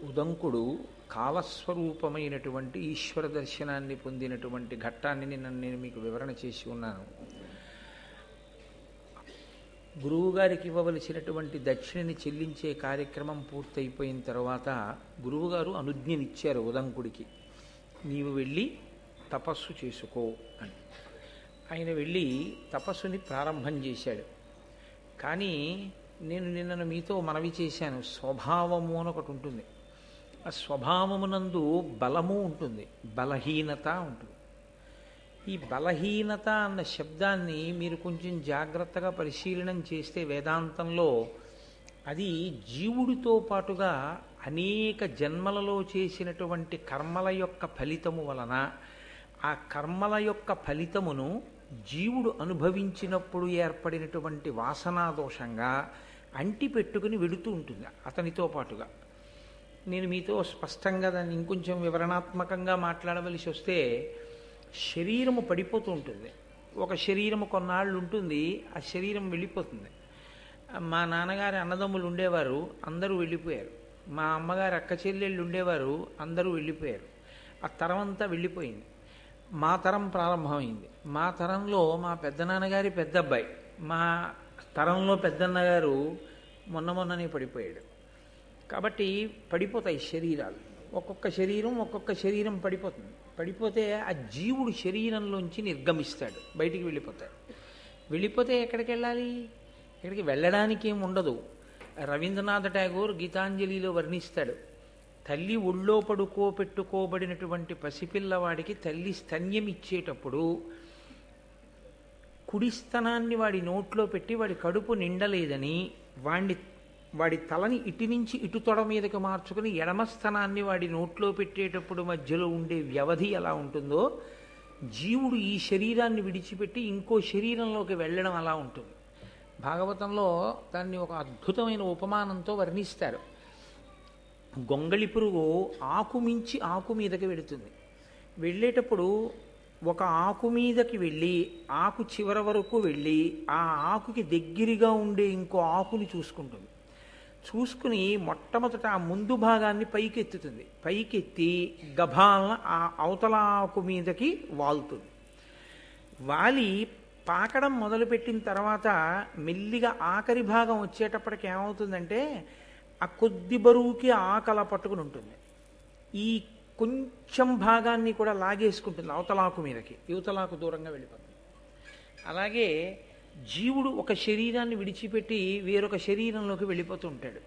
ఉదంకుడు కాలస్వరూపమైనటువంటి ఈశ్వర దర్శనాన్ని పొందినటువంటి ఘట్టాన్ని నేను మీకు వివరణ చేసి ఉన్నాను. గురువుగారికి ఇవ్వవలసినటువంటి దక్షిణని చెల్లించే కార్యక్రమం పూర్తయిపోయిన తర్వాత గురువుగారు అనుజ్ఞనిచ్చారు ఉదంకుడికి, నీవు వెళ్ళి తపస్సు చేసుకో అని. ఆయన వెళ్ళి తపస్సుని ప్రారంభం చేశాడు. కానీ నేను నిన్న మీతో మనవి చేశాను, స్వభావము అని ఒకటి ఉంటుంది. ఆ స్వభావమునందు బలము ఉంటుంది, బలహీనత ఉంటుంది. ఈ బలహీనత అన్న శబ్దాన్ని మీరు కొంచెం జాగ్రత్తగా పరిశీలనం చేస్తే వేదాంతంలో అది జీవుడితో పాటుగా అనేక జన్మలలో చేసినటువంటి కర్మల యొక్క ఫలితము వలన ఆ కర్మల యొక్క ఫలితమును జీవుడు అనుభవించినప్పుడు ఏర్పడినటువంటి వాసనాదోషంగా అంటి పెట్టుకుని వెడుతూ ఉంటుంది అతనితో పాటుగా. నేను మీతో స్పష్టంగా దాన్ని ఇంకొంచెం వివరణాత్మకంగా మాట్లాడవలసి వస్తే, శరీరము పడిపోతూ ఉంటుంది. ఒక శరీరము కొన్నాళ్ళు ఉంటుంది, ఆ శరీరం వెళ్ళిపోతుంది. మా నాన్నగారి అన్నదమ్ములు ఉండేవారు, అందరూ వెళ్ళిపోయారు. మా అమ్మగారి అక్క చెల్లెళ్ళు ఉండేవారు, అందరూ వెళ్ళిపోయారు. ఆ తరం అంతా వెళ్ళిపోయింది. మా తరం ప్రారంభమైంది. మా తరంలో మా పెద్దనాన్నగారి పెద్దబ్బాయి, మా తరంలో పెద్దన్నగారు మొన్ననే పడిపోయాడు. కాబట్టి పడిపోతాయి శరీరాలు. ఒక్కొక్క శరీరం పడిపోతుంది. పడిపోతే ఆ జీవుడు శరీరంలోంచి నిర్గమిస్తాడు, బయటికి వెళ్ళిపోతాడు. వెళ్ళిపోతే ఎక్కడికి వెళ్ళాలి? ఎక్కడికి వెళ్ళడానికి ఏమి ఉండదు. రవీంద్రనాథ్ ఠాగూర్ గీతాంజలిలో వర్ణిస్తాడు, తల్లి ఒళ్ళో పడుకోబెట్టుకోబడినటువంటి పసిపిల్లవాడికి తల్లి స్తన్యం ఇచ్చేటప్పుడు కుడి స్తనాన్ని వాడి నోట్లో పెట్టి వాడి కడుపు నిండలేదని వాడి తలని ఇటు నుంచి ఇటు తొడ మీదకి మార్చుకుని ఎడమ స్థనాన్ని వాడి నోట్లో పెట్టేటప్పుడు మధ్యలో ఉండే వ్యవధి ఎలా ఉంటుందో, జీవుడు ఈ శరీరాన్ని విడిచిపెట్టి ఇంకో శరీరంలోకి వెళ్ళడం అలా ఉంటుంది. భాగవతంలో దాన్ని ఒక అద్భుతమైన ఉపమానంతో వర్ణిస్తారు. గొంగళి పురుగు ఆకు మించి ఆకు మీదకి వెళుతుంది. వెళ్ళేటప్పుడు ఒక ఆకు మీదకి వెళ్ళి ఆకు చివర వరకు వెళ్ళి ఆ ఆకుకి దగ్గరగా ఉండే ఇంకో ఆకుని చూసుకుంటుంది. చూసుకుని మొట్టమొదట ఆ ముందు భాగాన్ని పైకెత్తుతుంది. పైకెత్తి గభాలన ఆ అవతల ఆకు మీదకి వాలుతుంది. వాలి పాకడం మొదలుపెట్టిన తర్వాత మెల్లిగా ఆఖరి భాగం వచ్చేటప్పటికి ఏమవుతుందంటే, ఆ కొద్ది బరువుకి ఆకలా పట్టుకుని ఉంటుంది. ఈ కొంచెం భాగాన్ని కూడా లాగేసుకుంటుంది అవతలాకు మీదకి, యువతలాకు దూరంగా వెళ్ళిపోతుంది. అలాగే జీవుడు ఒక శరీరాన్ని విడిచిపెట్టి వేరొక శరీరంలోకి వెళ్ళిపోతూ ఉంటాడు.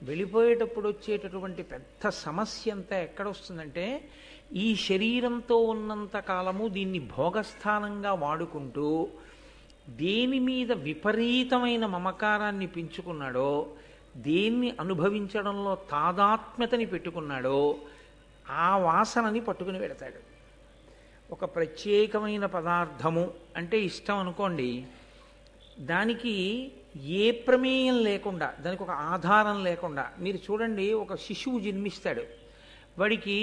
వెళ్ళిపోయేటప్పుడు వచ్చేటటువంటి పెద్ద సమస్య అంతా ఎక్కడొస్తుందంటే, ఈ శరీరంతో ఉన్నంత కాలము దీన్ని భోగస్థానంగా వాడుకుంటూ దేని మీద విపరీతమైన మమకారాన్ని పెంచుకున్నాడో, దేన్ని అనుభవించడంలో తాదాత్మ్యతని పెట్టుకున్నాడో ఆ వాసనని పట్టుకుని పెడతాడు. ఒక ప్రత్యేకమైన పదార్థము అంటే ఇష్టం అనుకోండి, దానికి ఏ ప్రమేయం లేకుండా, దానికి ఒక ఆధారం లేకుండా, మీరు చూడండి, ఒక శిశువు జన్మిస్తాడు. వాడికి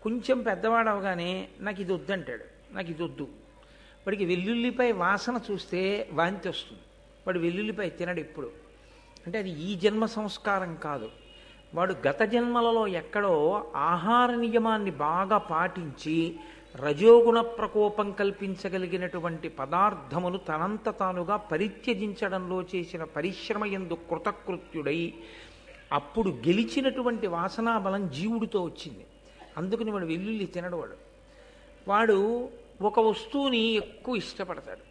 కొంచెం పెద్దవాడు అవగానే నాకు ఇది వద్దంటాడు, నాకు ఇది వద్దు. వాడికి వెల్లుల్లిపై వాసన చూస్తే వాంతి వస్తుంది. వాడు వెల్లుల్లిపై తినడు ఎప్పుడు. అంటే అది ఈ జన్మ సంస్కారం కాదు. వాడు గత జన్మలలో ఎక్కడో ఆహార నియమాన్ని బాగా పాటించి రజోగుణ ప్రకోపం కల్పించగలిగినటువంటి పదార్థమును తనంత తానుగా పరిత్యజించడంలో చేసిన పరిశ్రమ యందు కృతకృత్యుడై అప్పుడు గెలిచినటువంటి వాసనా బలం జీవుడితో వచ్చింది. అందుకని వాడు వెల్లుల్లి తినడు. వాడు ఒక వస్తువుని ఎక్కువ ఇష్టపడతాడు.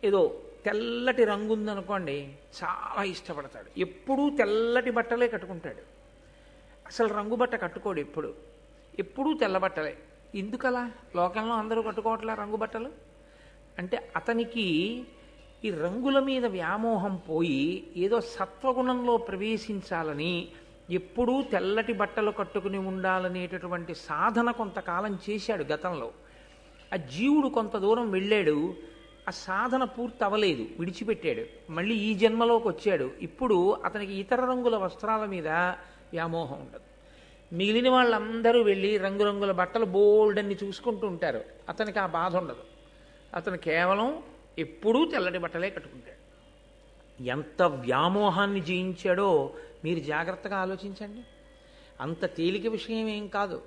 ఏదో తెల్లటి రంగు ఉందనుకోండి, చాలా ఇష్టపడతాడు. ఎప్పుడూ తెల్లటి బట్టలే కట్టుకుంటాడు. అసలు రంగు బట్ట కట్టుకోడు. ఎప్పుడూ తెల్ల బట్టలే. ఎందుకలా? లోకంలో అందరూ కట్టుకోవట్లే రంగు బట్టలు. అంటే అతనికి ఈ రంగుల మీద వ్యామోహం పోయి ఏదో సత్వగుణంలో ప్రవేశించాలని ఎప్పుడూ తెల్లటి బట్టలు కట్టుకుని ఉండాలనేటటువంటి సాధన కొంతకాలం చేశాడు గతంలో. ఆ జీవుడు కొంత దూరం వెళ్ళాడు, ఆ సాధన పూర్తి అవ్వలేదు, విడిచిపెట్టాడు. మళ్ళీ ఈ జన్మలోకి వచ్చాడు. ఇప్పుడు అతనికి ఇతర రంగుల వస్త్రాల మీద వ్యామోహం ఉండదు. మిగిలిన వాళ్ళందరూ వెళ్ళి రంగురంగుల బట్టలు బోల్డన్ని చూసుకుంటూ ఉంటారు. అతనికి ఆ బాధ ఉండదు. అతను కేవలం ఎప్పుడూ తెల్లటి బట్టలే కట్టుకుంటాడు. ఎంత వ్యామోహాన్ని జయించాడో మీరు జాగ్రత్తగా ఆలోచించండి. అంత తేలిక విషయం ఏం కాదు.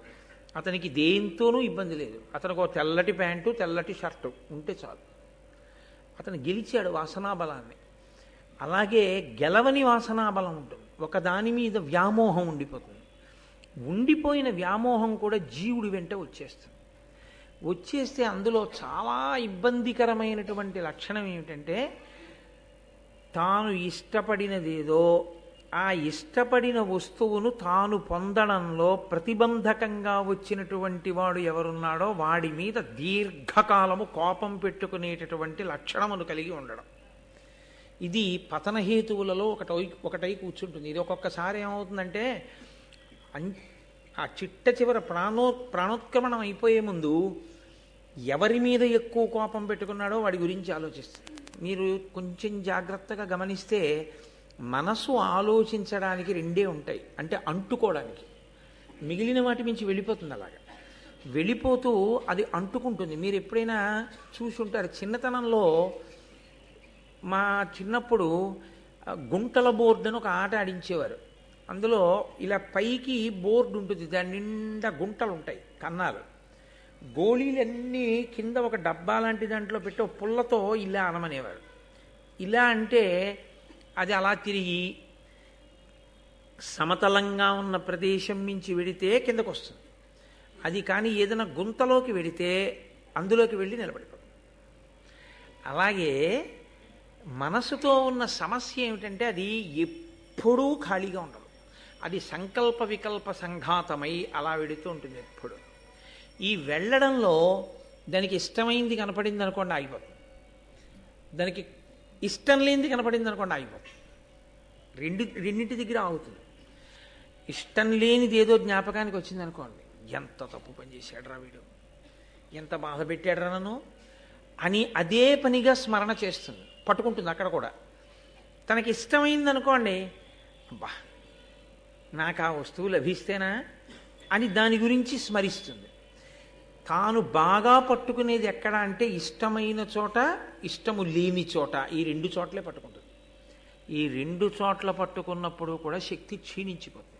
అతనికి దేంతోనూ ఇబ్బంది లేదు. అతనికి ఒక తెల్లటి ప్యాంటు తెల్లటి షర్టు ఉంటే చాలు. అతను గెలిచాడు వాసనాబలాన్ని. అలాగే గెలవని వాసనాబలం ఉంటుంది. ఒక దాని మీద వ్యామోహం ఉండిపోతుంది. ఉండిపోయిన వ్యామోహం కూడా జీవుడి వెంట వచ్చేస్తుంది. వచ్చేస్తే అందులో చాలా ఇబ్బందికరమైనటువంటి లక్షణం ఏమిటంటే, తాను ఇష్టపడినదేదో ఆ ఇష్టపడిన వస్తువును తాను పొందడంలో ప్రతిబంధకంగా వచ్చినటువంటి వాడు ఎవరున్నాడో వాడి మీద దీర్ఘకాలము కోపం పెట్టుకునేటటువంటి లక్షణమును కలిగి ఉండడం. ఇది పతనహేతువులలో ఒకటై కూర్చుంటుంది. ఇది ఒక్కొక్కసారి ఏమవుతుందంటే, ఆ చిట్ట చివర ప్రాణోత్క్రమణం అయిపోయే ముందు ఎవరి మీద ఎక్కువ కోపం పెట్టుకున్నాడో వాడి గురించి ఆలోచిస్తుంది. మీరు కొంచెం జాగ్రత్తగా గమనిస్తే మనసు ఆలోచించడానికి రెండే ఉంటాయి. అంటే అంటుకోవడానికి, మిగిలిన వాటి మించి వెళ్ళిపోతుంది. అలాగా వెళ్ళిపోతూ అది అంటుకుంటుంది. మీరు ఎప్పుడైనా చూసి ఉంటారు, చిన్నతనంలో మా చిన్నప్పుడు గుంటల బోర్డు అని ఒక ఆట ఆడించేవారు. అందులో ఇలా పైకి బోర్డు ఉంటుంది, దాని నిండా గుంటలు ఉంటాయి, కన్నాలు. గోళీలన్నీ కింద ఒక డబ్బా లాంటి దాంట్లో పెట్టి ఒక పుల్లతో ఇలా అనమనేవారు. ఇలా అంటే అది అలా తిరిగి సమతలంగా ఉన్న ప్రదేశం నుంచి వెడితే కిందకు వస్తుంది. అది కానీ ఏదైనా గుంతలోకి వెడితే అందులోకి వెళ్ళి నిలబడిపోతుంది. అలాగే మనసుతో ఉన్న సమస్య ఏమిటంటే, అది ఎప్పుడూ ఖాళీగా ఉండదు. అది సంకల్ప వికల్ప సంఘాతమై అలా వెడుతూ ఉంటుంది ఎప్పుడు. ఈ వెళ్ళడంలో దానికి ఇష్టమైంది కనపడింది అనుకోండి ఆగిపోతుంది, దానికి ఇష్టం లేనిది కనపడింది అనుకోండి ఆగిపోతుంది. రెండింటి దగ్గర ఆగుతుంది. ఇష్టం లేనిది ఏదో జ్ఞాపకానికి వచ్చింది అనుకోండి, ఎంత తప్పు పని చేశాడురా వీడు, ఎంత బాధ పెట్టాడురా నన్ను అని అదే పనిగా స్మరణ చేస్తుంది, పట్టుకుంటుంది అక్కడ కూడా. తనకి ఇష్టమైంది అనుకోండి, అబ్బా నాకు ఆ వస్తువు లభిస్తేనా అని దాని గురించి స్మరిస్తుంది. తాను బాగా పట్టుకునేది ఎక్కడ అంటే, ఇష్టమైన చోట, ఇష్టము లేని చోట, ఈ రెండు చోట్లే పట్టుకుంటుంది. ఈ రెండు చోట్ల పట్టుకున్నప్పుడు కూడా శక్తి క్షీణించిపోతుంది.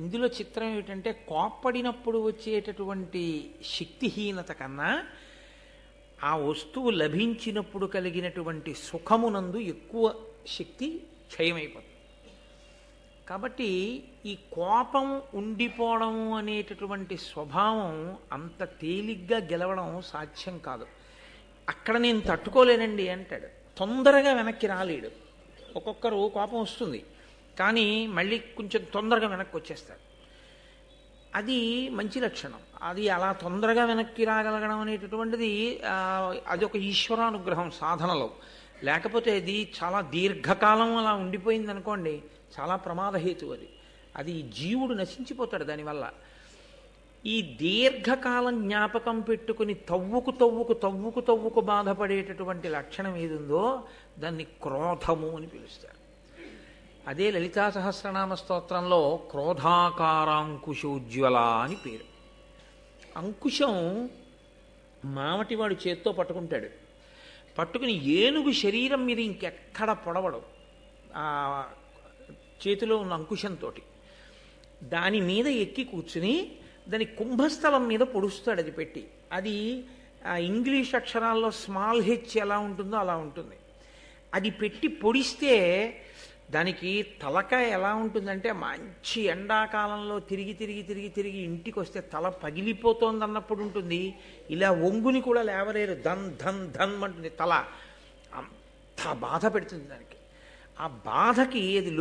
ఇందులో చిత్రం ఏమిటంటే, కోప్పడినప్పుడు వచ్చేటటువంటి శక్తిహీనత కన్నా ఆ వస్తువు లభించినప్పుడు కలిగినటువంటి సుఖమునందు ఎక్కువ శక్తి క్షయమైపోతుంది. కాబట్టి ఈ కోపం ఉండిపోవడం అనేటటువంటి స్వభావం అంత తేలిగ్గా గెలవడం సాధ్యం కాదు. అక్కడ నేను తట్టుకోలేనండి అంటాడు, తొందరగా వెనక్కి రాలేడు. ఒక్కొక్కరు కోపం వస్తుంది కానీ మళ్ళీ కొంచెం తొందరగా వెనక్కి వచ్చేస్తాడు. అది మంచి లక్షణం. అది అలా తొందరగా వెనక్కి రాగలగడం అనేటటువంటిది అది ఒక ఈశ్వరానుగ్రహం సాధనలో. లేకపోతే అది చాలా దీర్ఘకాలం అలా ఉండిపోయింది అనుకోండి, చాలా ప్రమాదహేతు. అది జీవుడు నశించిపోతాడు దానివల్ల. ఈ దీర్ఘకాలం జ్ఞాపకం పెట్టుకుని తవ్వుకు బాధపడేటటువంటి లక్షణం ఏదుందో దాన్ని క్రోధము అని పిలుస్తారు. అదే లలితా సహస్రనామ స్తోత్రంలో క్రోధాకారాంకుశోజ్వల అని పేరు. అంకుశం మామటివాడు చేత్తో పట్టుకుంటాడు, పట్టుకుని ఏనుగు శరీరం మీద ఇంకెక్కడ పొడవడు ఆ చేతిలో ఉన్న అంకుశంతో. దాని మీద ఎక్కి కూర్చుని దాని కుంభస్థలం మీద పొడుస్తాడు అది పెట్టి. అది ఇంగ్లీష్ అక్షరాల్లో స్మాల్ హెచ్ ఎలా ఉంటుందో అలా ఉంటుంది. అది పెట్టి పొడిస్తే దానికి తలకాయ ఎలా ఉంటుందంటే, మంచి ఎండాకాలంలో తిరిగి ఇంటికి వస్తే తల పగిలిపోతోంది అన్నప్పుడు ఉంటుంది. ఇలా ఒంగుని కూడా లేవలేరు, ధన్ ధన్ ధన్ అంటుంది తల. అంత బాధ పెడుతుంది దానికి. ఆ బాధకి అది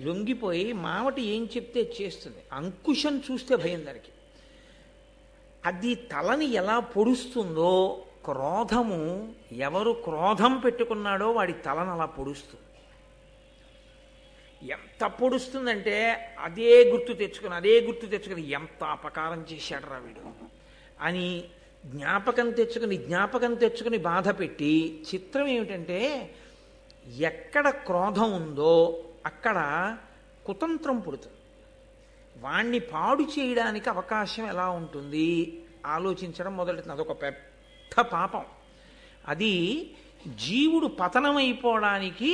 లొంగిపోయి మామటి ఏం చెప్తే చేస్తుంది. అంకుశం చూస్తే భయం దానికి. అది తలని ఎలా పొడుస్తుందో, క్రోధము ఎవరు క్రోధం పెట్టుకున్నాడో వాడి తలను అలా పొడుస్తుంది. ఎంత పొడుస్తుందంటే అదే గుర్తు తెచ్చుకుని ఎంత అపకారం చేశాడు రా వీడు అని జ్ఞాపకం తెచ్చుకుని బాధ పెట్టి. చిత్రం ఏమిటంటే, ఎక్కడ క్రోధం ఉందో అక్కడ కుతంత్రం పుడుతుంది. వాణ్ణి పాడు చేయడానికి అవకాశం ఎలా ఉంటుంది ఆలోచించడం మొదలెడుతుంది. అదొక పెద్ద పాపం. అది జీవుడు పతనమైపోవడానికి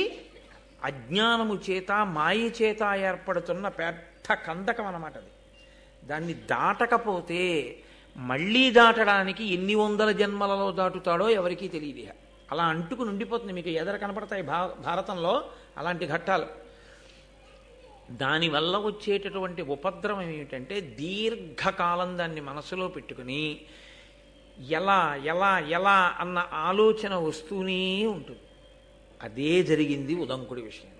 అజ్ఞానము చేత మాయ చేత ఏర్పడుతున్న పెద్ద పెద్ద కందకం అన్నమాట అది. దాన్ని దాటకపోతే మళ్ళీ దాటడానికి ఎన్ని వందల జన్మలలో దాటుతాడో ఎవరికీ తెలియదు ఇక. అలా అంటుకుని ఉండిపోతుంది. మీకు ఎదర కనపడతాయి భారతంలో అలాంటి ఘట్టాలు. దానివల్ల వచ్చేటటువంటి ఉపద్రవం ఏమిటంటే దీర్ఘకాలం దాన్ని మనసులో పెట్టుకుని ఎలా ఎలా ఎలా అన్న ఆలోచన వస్తూనే ఉంటుంది. అదే జరిగింది ఉదంకుడి విషయం.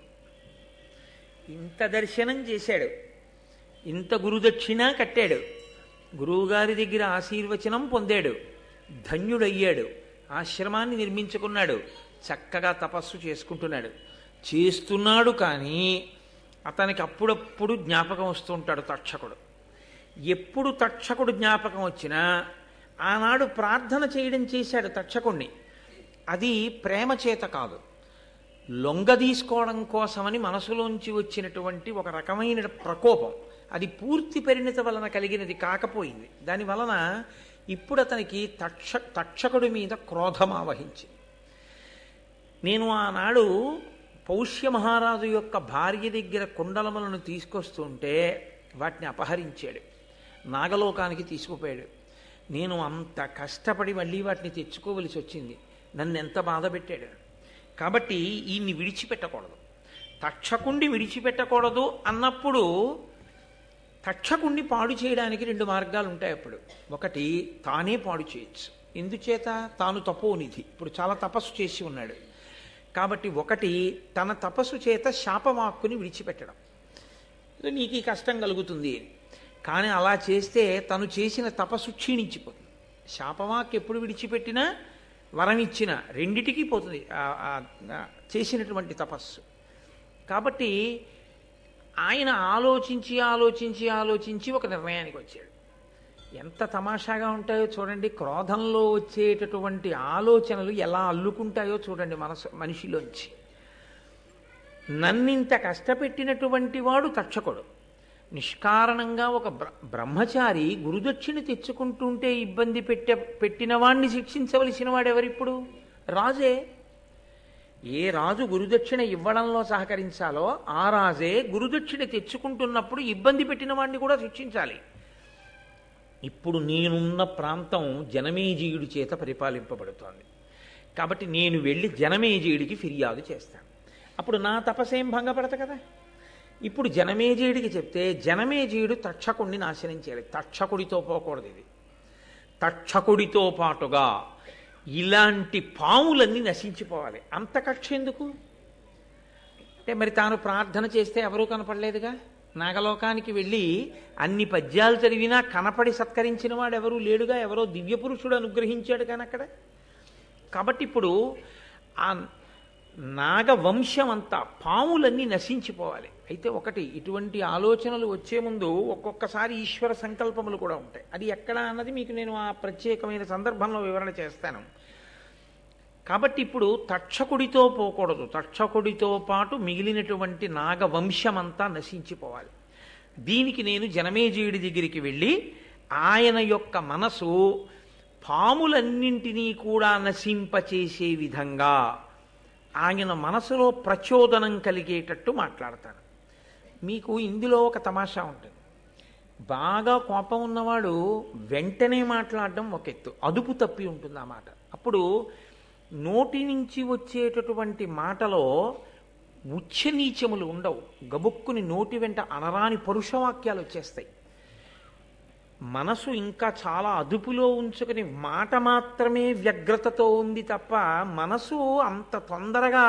ఇంత దర్శనం చేశాడు, ఇంత గురుదక్షిణ కట్టాడు, గురువుగారి దగ్గర ఆశీర్వచనం పొందాడు, ధన్యుడయ్యాడు, ఆశ్రమాన్ని నిర్మించుకున్నాడు, చక్కగా తపస్సు చేసుకుంటున్నాడు. చేస్తున్నాడు కానీ అతనికి అప్పుడప్పుడు జ్ఞాపకం వస్తూ ఉంటాడు తక్షకుడు. ఎప్పుడు తక్షకుడు జ్ఞాపకం వచ్చినా ఆనాడు ప్రార్థన చేయడం చేశాడు తక్షకుణ్ణి. అది ప్రేమ చేత కాదు, లొంగ తీసుకోవడం కోసమని మనసులోంచి వచ్చినటువంటి ఒక రకమైన ప్రకోపం. అది పూర్తి పరిణిత వలన కలిగినది కాకపోయింది. దాని వలన ఇప్పుడు అతనికి తక్షకుడి మీద క్రోధం ఆవహించి, నేను ఆనాడు పౌష్య మహారాజు యొక్క భార్య దగ్గర కుండలములను తీసుకొస్తుంటే వాటిని అపహరించాడు, నాగలోకానికి తీసుకుపోయాడు. నేను అంత కష్టపడి మళ్ళీ వాటిని తెచ్చుకోవలసి వచ్చింది, నన్ను ఎంత బాధ పెట్టాడు. కాబట్టి ఈయన్ని విడిచిపెట్టకూడదు, తక్షకుణ్ణి విడిచిపెట్టకూడదు అన్నప్పుడు తక్షకుణ్ణి పాడు చేయడానికి రెండు మార్గాలు ఉంటాయి. అప్పుడు ఒకటి, తానే పాడు చేయొచ్చు. ఎందుచేత? తాను తపోనిధి, ఇప్పుడు చాలా తపస్సు చేసి ఉన్నాడు కాబట్టి. ఒకటి, తన తపస్సు చేత శాపవాక్కుని విడిచిపెట్టడం. నీకు ఈ కష్టం కలుగుతుంది కానీ అలా చేస్తే తను చేసిన తపస్సు క్షీణించిపోతుంది. శాపవాక్కు ఎప్పుడు విడిచిపెట్టినా వరం ఇచ్చినా రెండిటికీ పోతుంది చేసినటువంటి తపస్సు. కాబట్టి ఆయన ఆలోచించి ఆలోచించి ఆలోచించి ఒక నిర్ణయానికి వచ్చాడు. ఎంత తమాషాగా ఉంటాయో చూడండి, క్రోధంలో వచ్చేటటువంటి ఆలోచనలు ఎలా అల్లుకుంటాయో చూడండి మనిషిలోంచి. నన్నింత కష్టపెట్టినటువంటి వాడు తక్షకుడు. నిష్కారణంగా ఒక బ్రహ్మచారి గురుదక్షిణ తెచ్చుకుంటుంటే ఇబ్బంది పెట్టిన వాణ్ణి శిక్షించవలసిన వాడెవరిప్పుడు? రాజే. ఏ రాజు గురుదక్షిణ ఇవ్వడంలో సహకరించాలో ఆ రాజే గురుదక్షిణ తెచ్చుకుంటున్నప్పుడు ఇబ్బంది పెట్టిన వాడిని కూడా శిక్షించాలి. ఇప్పుడు నేనున్న ప్రాంతం జనమేజయుడి చేత పరిపాలింపబడుతోంది కాబట్టి నేను వెళ్ళి జనమేజయుడికి ఫిర్యాదు చేస్తాను. అప్పుడు నా తపస్సేం భంగపడదు కదా. ఇప్పుడు జనమేజయుడికి చెప్తే జనమేజయుడు తక్షకుడిని నాశనం చేయాలి. తక్షకుడితో పోకూడదు ఇది. తక్షకుడితో పాటుగా ఇలాంటి పాములన్నీ నశించిపోవాలి. అంత కక్ష ఎందుకు అంటే, మరి తాను ప్రార్థన చేస్తే ఎవరూ కనపడలేదుగా. నాగలోకానికి వెళ్ళి అన్ని పద్యాలు చదివినా కనపడి సత్కరించిన వాడు ఎవరూ లేడుగా. ఎవరో దివ్యపురుషుడు అనుగ్రహించాడు కానీ అక్కడ. కాబట్టి ఇప్పుడు ఆ నాగవంశం అంతా పాములన్నీ నశించిపోవాలి. అయితే ఒకటి, ఇటువంటి ఆలోచనలు వచ్చే ముందు ఒక్కొక్కసారి ఈశ్వర సంకల్పములు కూడా ఉంటాయి. అది ఎక్కడ అన్నది మీకు నేను ఆ ప్రత్యేకమైన సందర్భంలో వివరణ చేస్తాను. కాబట్టి ఇప్పుడు తక్షకుడితో పోకూడదు, తక్షకుడితో పాటు మిగిలినటువంటి నాగవంశమంతా నశించిపోవాలి. దీనికి నేను జనమేజయుడి దగ్గరికి వెళ్ళి ఆయన యొక్క మనసు పాములన్నింటినీ కూడా నశింపచేసే విధంగా ఆయన మనసులో ప్రచోదనం కలిగేటట్టు మాట్లాడతాను. మీకు ఇందులో ఒక తమాషా ఉంటుంది. బాగా కోపం ఉన్నవాడు వెంటనే మాట్లాడడం ఒక ఎత్తు, అదుపు తప్పి ఉంటుంది ఆ మాట. అప్పుడు నోటి నుంచి వచ్చేటటువంటి మాటలో ఉచ్చనీచములు ఉండవు. గబుక్కుని నోటి వెంట అనరాని పరుషవాక్యాలు వచ్చేస్తాయి. మనసు ఇంకా చాలా అదుపులో ఉంచుకుని మాట మాత్రమే వ్యగ్రతతో ఉంది తప్ప మనసు అంత తొందరగా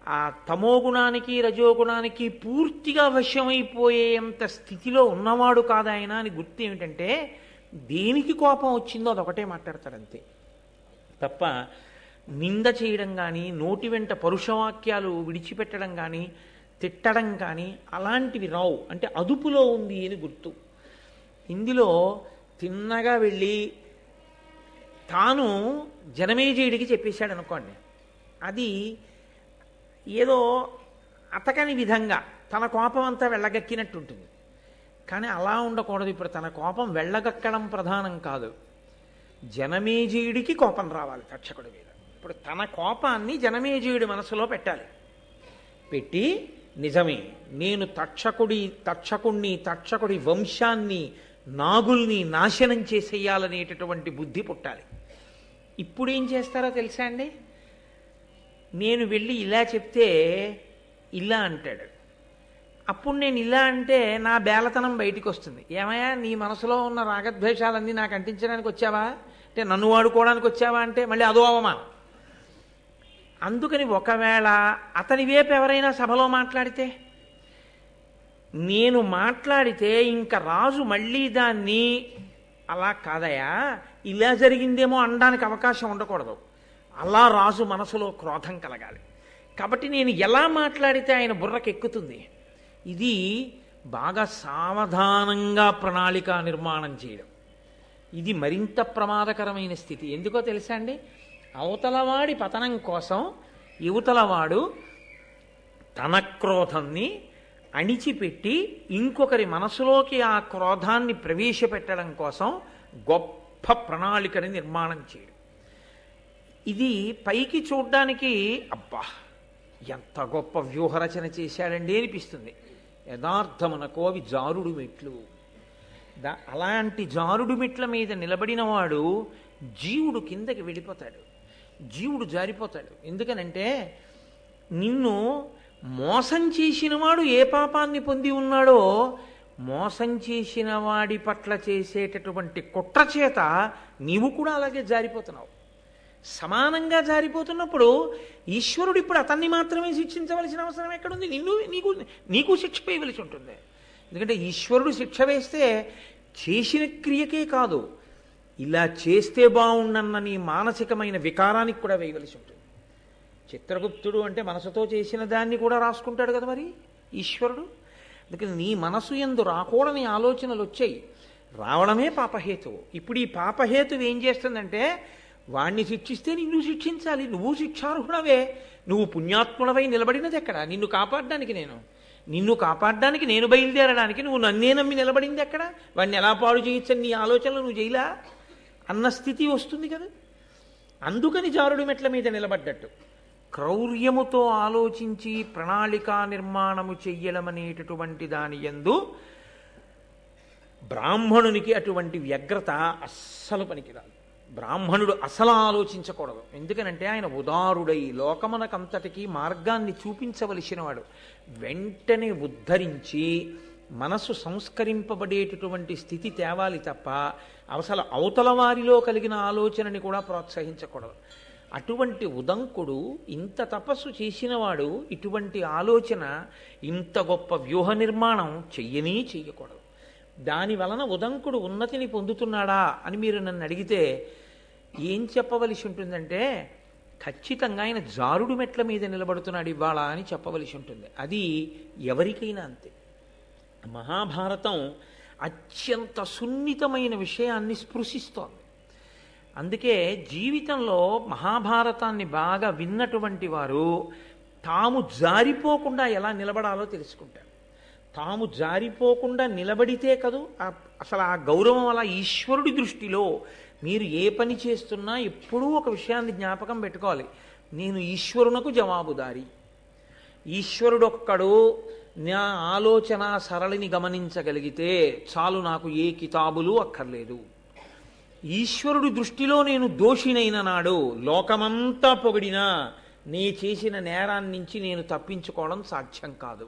ఆ తమోగుణానికి రజోగుణానికి పూర్తిగా వశమైపోయేంత స్థితిలో ఉన్నవాడు కాదు ఆయన అని గుర్తు ఏమిటంటే, దేనికి కోపం వచ్చిందో అదొకటే మాట్లాడతాడంతే తప్ప నింద చేయడం కానీ, నోటి వెంట పరుషవాక్యాలు విడిచిపెట్టడం కానీ, తిట్టడం కానీ అలాంటివి రావు. అంటే అదుపులో ఉంది అని గుర్తు. ఇందులో తిన్నగా వెళ్ళి తాను జనమేజయుడికి చెప్పేశాడు అనుకోండి, అది ఏదో అతకని విధంగా తన కోపం అంతా వెళ్ళగక్కినట్టుంటుంది. కానీ అలా ఉండకూడదు. ఇప్పుడు తన కోపం వెళ్ళగక్కడం ప్రధానం కాదు, జనమేజయుడికి కోపం రావాలి తక్షకుడి మీద. ఇప్పుడు తన కోపాన్ని జనమేజయుడి మనసులో పెట్టాలి. పెట్టి నిజమే, నేను తక్షకుడి వంశాన్ని, నాగుల్ని నాశనం చేసేయాలనేటటువంటి బుద్ధి పుట్టాలి. ఇప్పుడేం చేస్తారో తెలుసా అండి? నేను వెళ్ళి ఇలా చెప్తే ఇలా అంటాడు. అప్పుడు నేను ఇలా అంటే నా బేలతనం బయటికి వస్తుంది. ఏమయ్యా, నీ మనసులో ఉన్న రాగద్వేషాలన్నీ నాకు అంటించడానికి వచ్చావా అంటే, నన్ను వాడుకోవడానికి వచ్చావా అంటే మళ్ళీ అదో అవమానం. అందుకని ఒకవేళ అతని వైపు ఎవరైనా సభలో మాట్లాడితే, నేను మాట్లాడితే ఇంకా రాజు మళ్ళీ దాన్ని అలా కాదయా ఇలా జరిగిందేమో అనడానికి అవకాశం ఉండకూడదు. అలా రాజు మనసులో క్రోధం కలగాలి. కాబట్టి నేను ఎలా మాట్లాడితే ఆయన బుర్రకెక్కుతుంది. ఇది బాగా సావధానంగా ప్రణాళిక నిర్మాణం చేయడం. ఇది మరింత ప్రమాదకరమైన స్థితి. ఎందుకో తెలుసా అండి? అవతలవాడి పతనం కోసం యువతలవాడు తన క్రోధాన్ని అణిచిపెట్టి ఇంకొకరి మనసులోకి ఆ క్రోధాన్ని ప్రవేశపెట్టడం కోసం గొప్ప ప్రణాళికని నిర్మాణం చేయడం. ఇది పైకి చూడ్డానికి అబ్బా ఎంత గొప్ప వ్యూహరచన చేశాడండి అనిపిస్తుంది. యథార్థమునకు అవి జారుడు మెట్లు. అలాంటి జారుడు మెట్ల మీద నిలబడిన వాడు జీవుడు కిందకి వెళ్ళిపోతాడు, జీవుడు జారిపోతాడు. ఎందుకనంటే నిన్ను మోసం చేసిన వాడు ఏ పాపాన్ని పొంది ఉన్నాడో, మోసం చేసిన వాడి పట్ల చేసేటటువంటి కుట్ర చేత నీవు కూడా అలాగే జారిపోతున్నావు. సమానంగా జారిపోతున్నప్పుడు ఈశ్వరుడు ఇప్పుడు అతన్ని మాత్రమే శిక్షించవలసిన అవసరం ఎక్కడుంది? నీకు శిక్ష వేయవలసి ఉంటుంది. ఎందుకంటే ఈశ్వరుడు శిక్ష వేస్తే చేసిన క్రియకే కాదు, ఇలా చేస్తే బాగుండన్న నీ మానసికమైన వికారానికి కూడా వేయవలసి ఉంటుంది. చిత్రగుప్తుడు అంటే మనసుతో చేసిన దాన్ని కూడా రాసుకుంటాడు కదా మరి ఈశ్వరుడు. అందుకని నీ మనసు యందు రాకూడని ఆలోచనలు వచ్చాయి, రావడమే పాపహేతువు. ఇప్పుడు ఈ పాపహేతువు ఏం చేస్తుందంటే వాణ్ణి శిక్షిస్తే నిన్ను శిక్షించాలి. నువ్వు శిక్షార్హుడవే, నువ్వు పుణ్యాత్ముడవై నిలబడినది ఎక్కడ? నిన్ను కాపాడడానికి నేను బయలుదేరడానికి నువ్వు నన్నే నమ్మి నిలబడింది ఎక్కడ? వాడిని ఎలా పాడు చేయొచ్చని నీ ఆలోచనలు నువ్వు చేయలా అన్న స్థితి వస్తుంది కదా. అందుకని జారుడు మెట్ల మీద నిలబడ్డట్టు క్రౌర్యముతో ఆలోచించి ప్రణాళికా నిర్మాణము చెయ్యడం అనేటటువంటి దాని యందు బ్రాహ్మణునికి అటువంటి వ్యగ్రత అస్సలు పనికిరాదు. బ్రాహ్మణుడు అసలు ఆలోచించకూడదు. ఎందుకనంటే ఆయన ఉదారుడై లోకమునకంతటికీ మార్గాన్ని చూపించవలసిన వాడు. వెంటనే ఉద్ధరించి మనసు సంస్కరింపబడేటటువంటి స్థితి తేవాలి తప్ప అసలు అవతల వారిలో కలిగిన ఆలోచనని కూడా ప్రోత్సహించకూడదు. అటువంటి ఉదంకుడు ఇంత తపస్సు చేసినవాడు ఇటువంటి ఆలోచన, ఇంత గొప్ప వ్యూహ నిర్మాణం చెయ్యకూడదు. దాని వలన ఉదంకుడు ఉన్నతిని పొందుతున్నాడా అని మీరు నన్ను అడిగితే ఏం చెప్పవలసి ఉంటుందంటే, ఖచ్చితంగా ఆయన జారుడు మెట్ల మీద నిలబడుతున్నాడు ఇవాళ అని చెప్పవలసి ఉంటుంది. అది ఎవరికైనా అంతే. మహాభారతం అత్యంత సున్నితమైన విషయాన్ని స్పృశిస్తోంది. అందుకే జీవితంలో మహాభారతాన్ని బాగా విన్నటువంటి వారు తాము జారిపోకుండా ఎలా నిలబడాలో తెలుసుకుంటారు. తాము జారిపోకుండా నిలబడితే కదూ అసలు ఆ గౌరవం. అలా ఈశ్వరుడి దృష్టిలో మీరు ఏ పని చేస్తున్నా ఎప్పుడూ ఒక విషయాన్ని జ్ఞాపకం పెట్టుకోవాలి, నేను ఈశ్వరునకు జవాబుదారి. ఈశ్వరుడు ఒక్కడు నా ఆలోచన సరళిని గమనించగలిగితే చాలు, నాకు ఏ కితాబులు అక్కర్లేదు. ఈశ్వరుడి దృష్టిలో నేను దోషినైన నాడు లోకమంతా పొగిడినా నే చేసిన నేరాన్నించి నేను తప్పించుకోవడం సాధ్యం కాదు.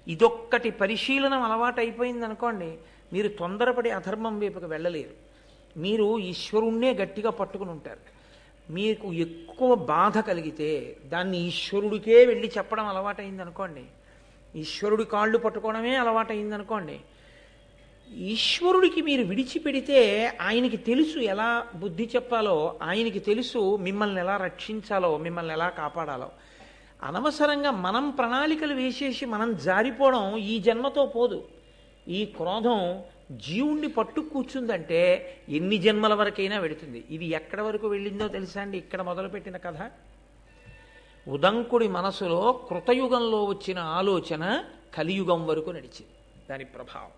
ఇదొక్కటి పరిశీలన అలవాటైపోయింది అనుకోండి, మీరు తొందరపడి అధర్మం వైపుకి వెళ్ళలేరు. మీరు ఈశ్వరుణ్ణే గట్టిగా పట్టుకుని ఉంటారు. మీకు ఎక్కువ బాధ కలిగితే దాన్ని ఈశ్వరుడికే వెళ్ళి చెప్పడం అలవాటైంది అనుకోండి, ఈశ్వరుడి కాళ్ళు పట్టుకోవడమే అలవాటైంది అనుకోండి, ఈశ్వరుడికి మీరు విడిచిపెడితే ఆయనకి తెలుసు ఎలా బుద్ధి చెప్పాలో, ఆయనకి తెలుసు మిమ్మల్ని ఎలా రక్షించాలో, మిమ్మల్ని ఎలా కాపాడాలో. అనవసరంగా మనం ప్రణాళికలు వేసేసి మనం జారిపోవడం ఈ జన్మతో పోదు. ఈ క్రోధం జీవుణ్ణి పట్టు కూర్చుందంటే ఎన్ని జన్మల వరకైనా వెడుతుంది. ఇది ఎక్కడ వరకు వెళ్ళిందో తెలుసా అండి? ఇక్కడ మొదలుపెట్టిన కథ ఉదంకుడి మనసులో కృతయుగంలో వచ్చిన ఆలోచన కలియుగం వరకు నడిచింది. దాని ప్రభావం,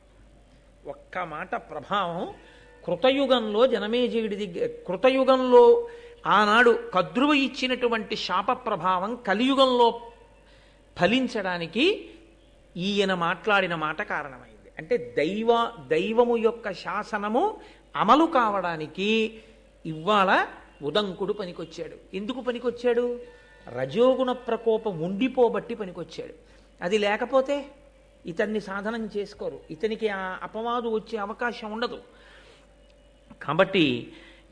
ఒక్క మాట ప్రభావం కృతయుగంలో జనమేజయుడి దగ్గర, కృతయుగంలో ఆనాడు కద్రువ ఇచ్చినటువంటి శాప ప్రభావం కలియుగంలో ఫలించడానికి ఈయన మాట్లాడిన మాట కారణమైంది. అంటే దైవము యొక్క శాసనము అమలు కావడానికి ఇవాళ ఉదంకుడు పనికొచ్చాడు. ఎందుకు పనికొచ్చాడు? రజోగుణ ప్రకోపం ఉండిపోబట్టి పనికొచ్చాడు. అది లేకపోతే ఇతన్ని సాధనం చేసుకోరు, ఇతనికి ఆ అపవాదు వచ్చే అవకాశం ఉండదు. కాబట్టి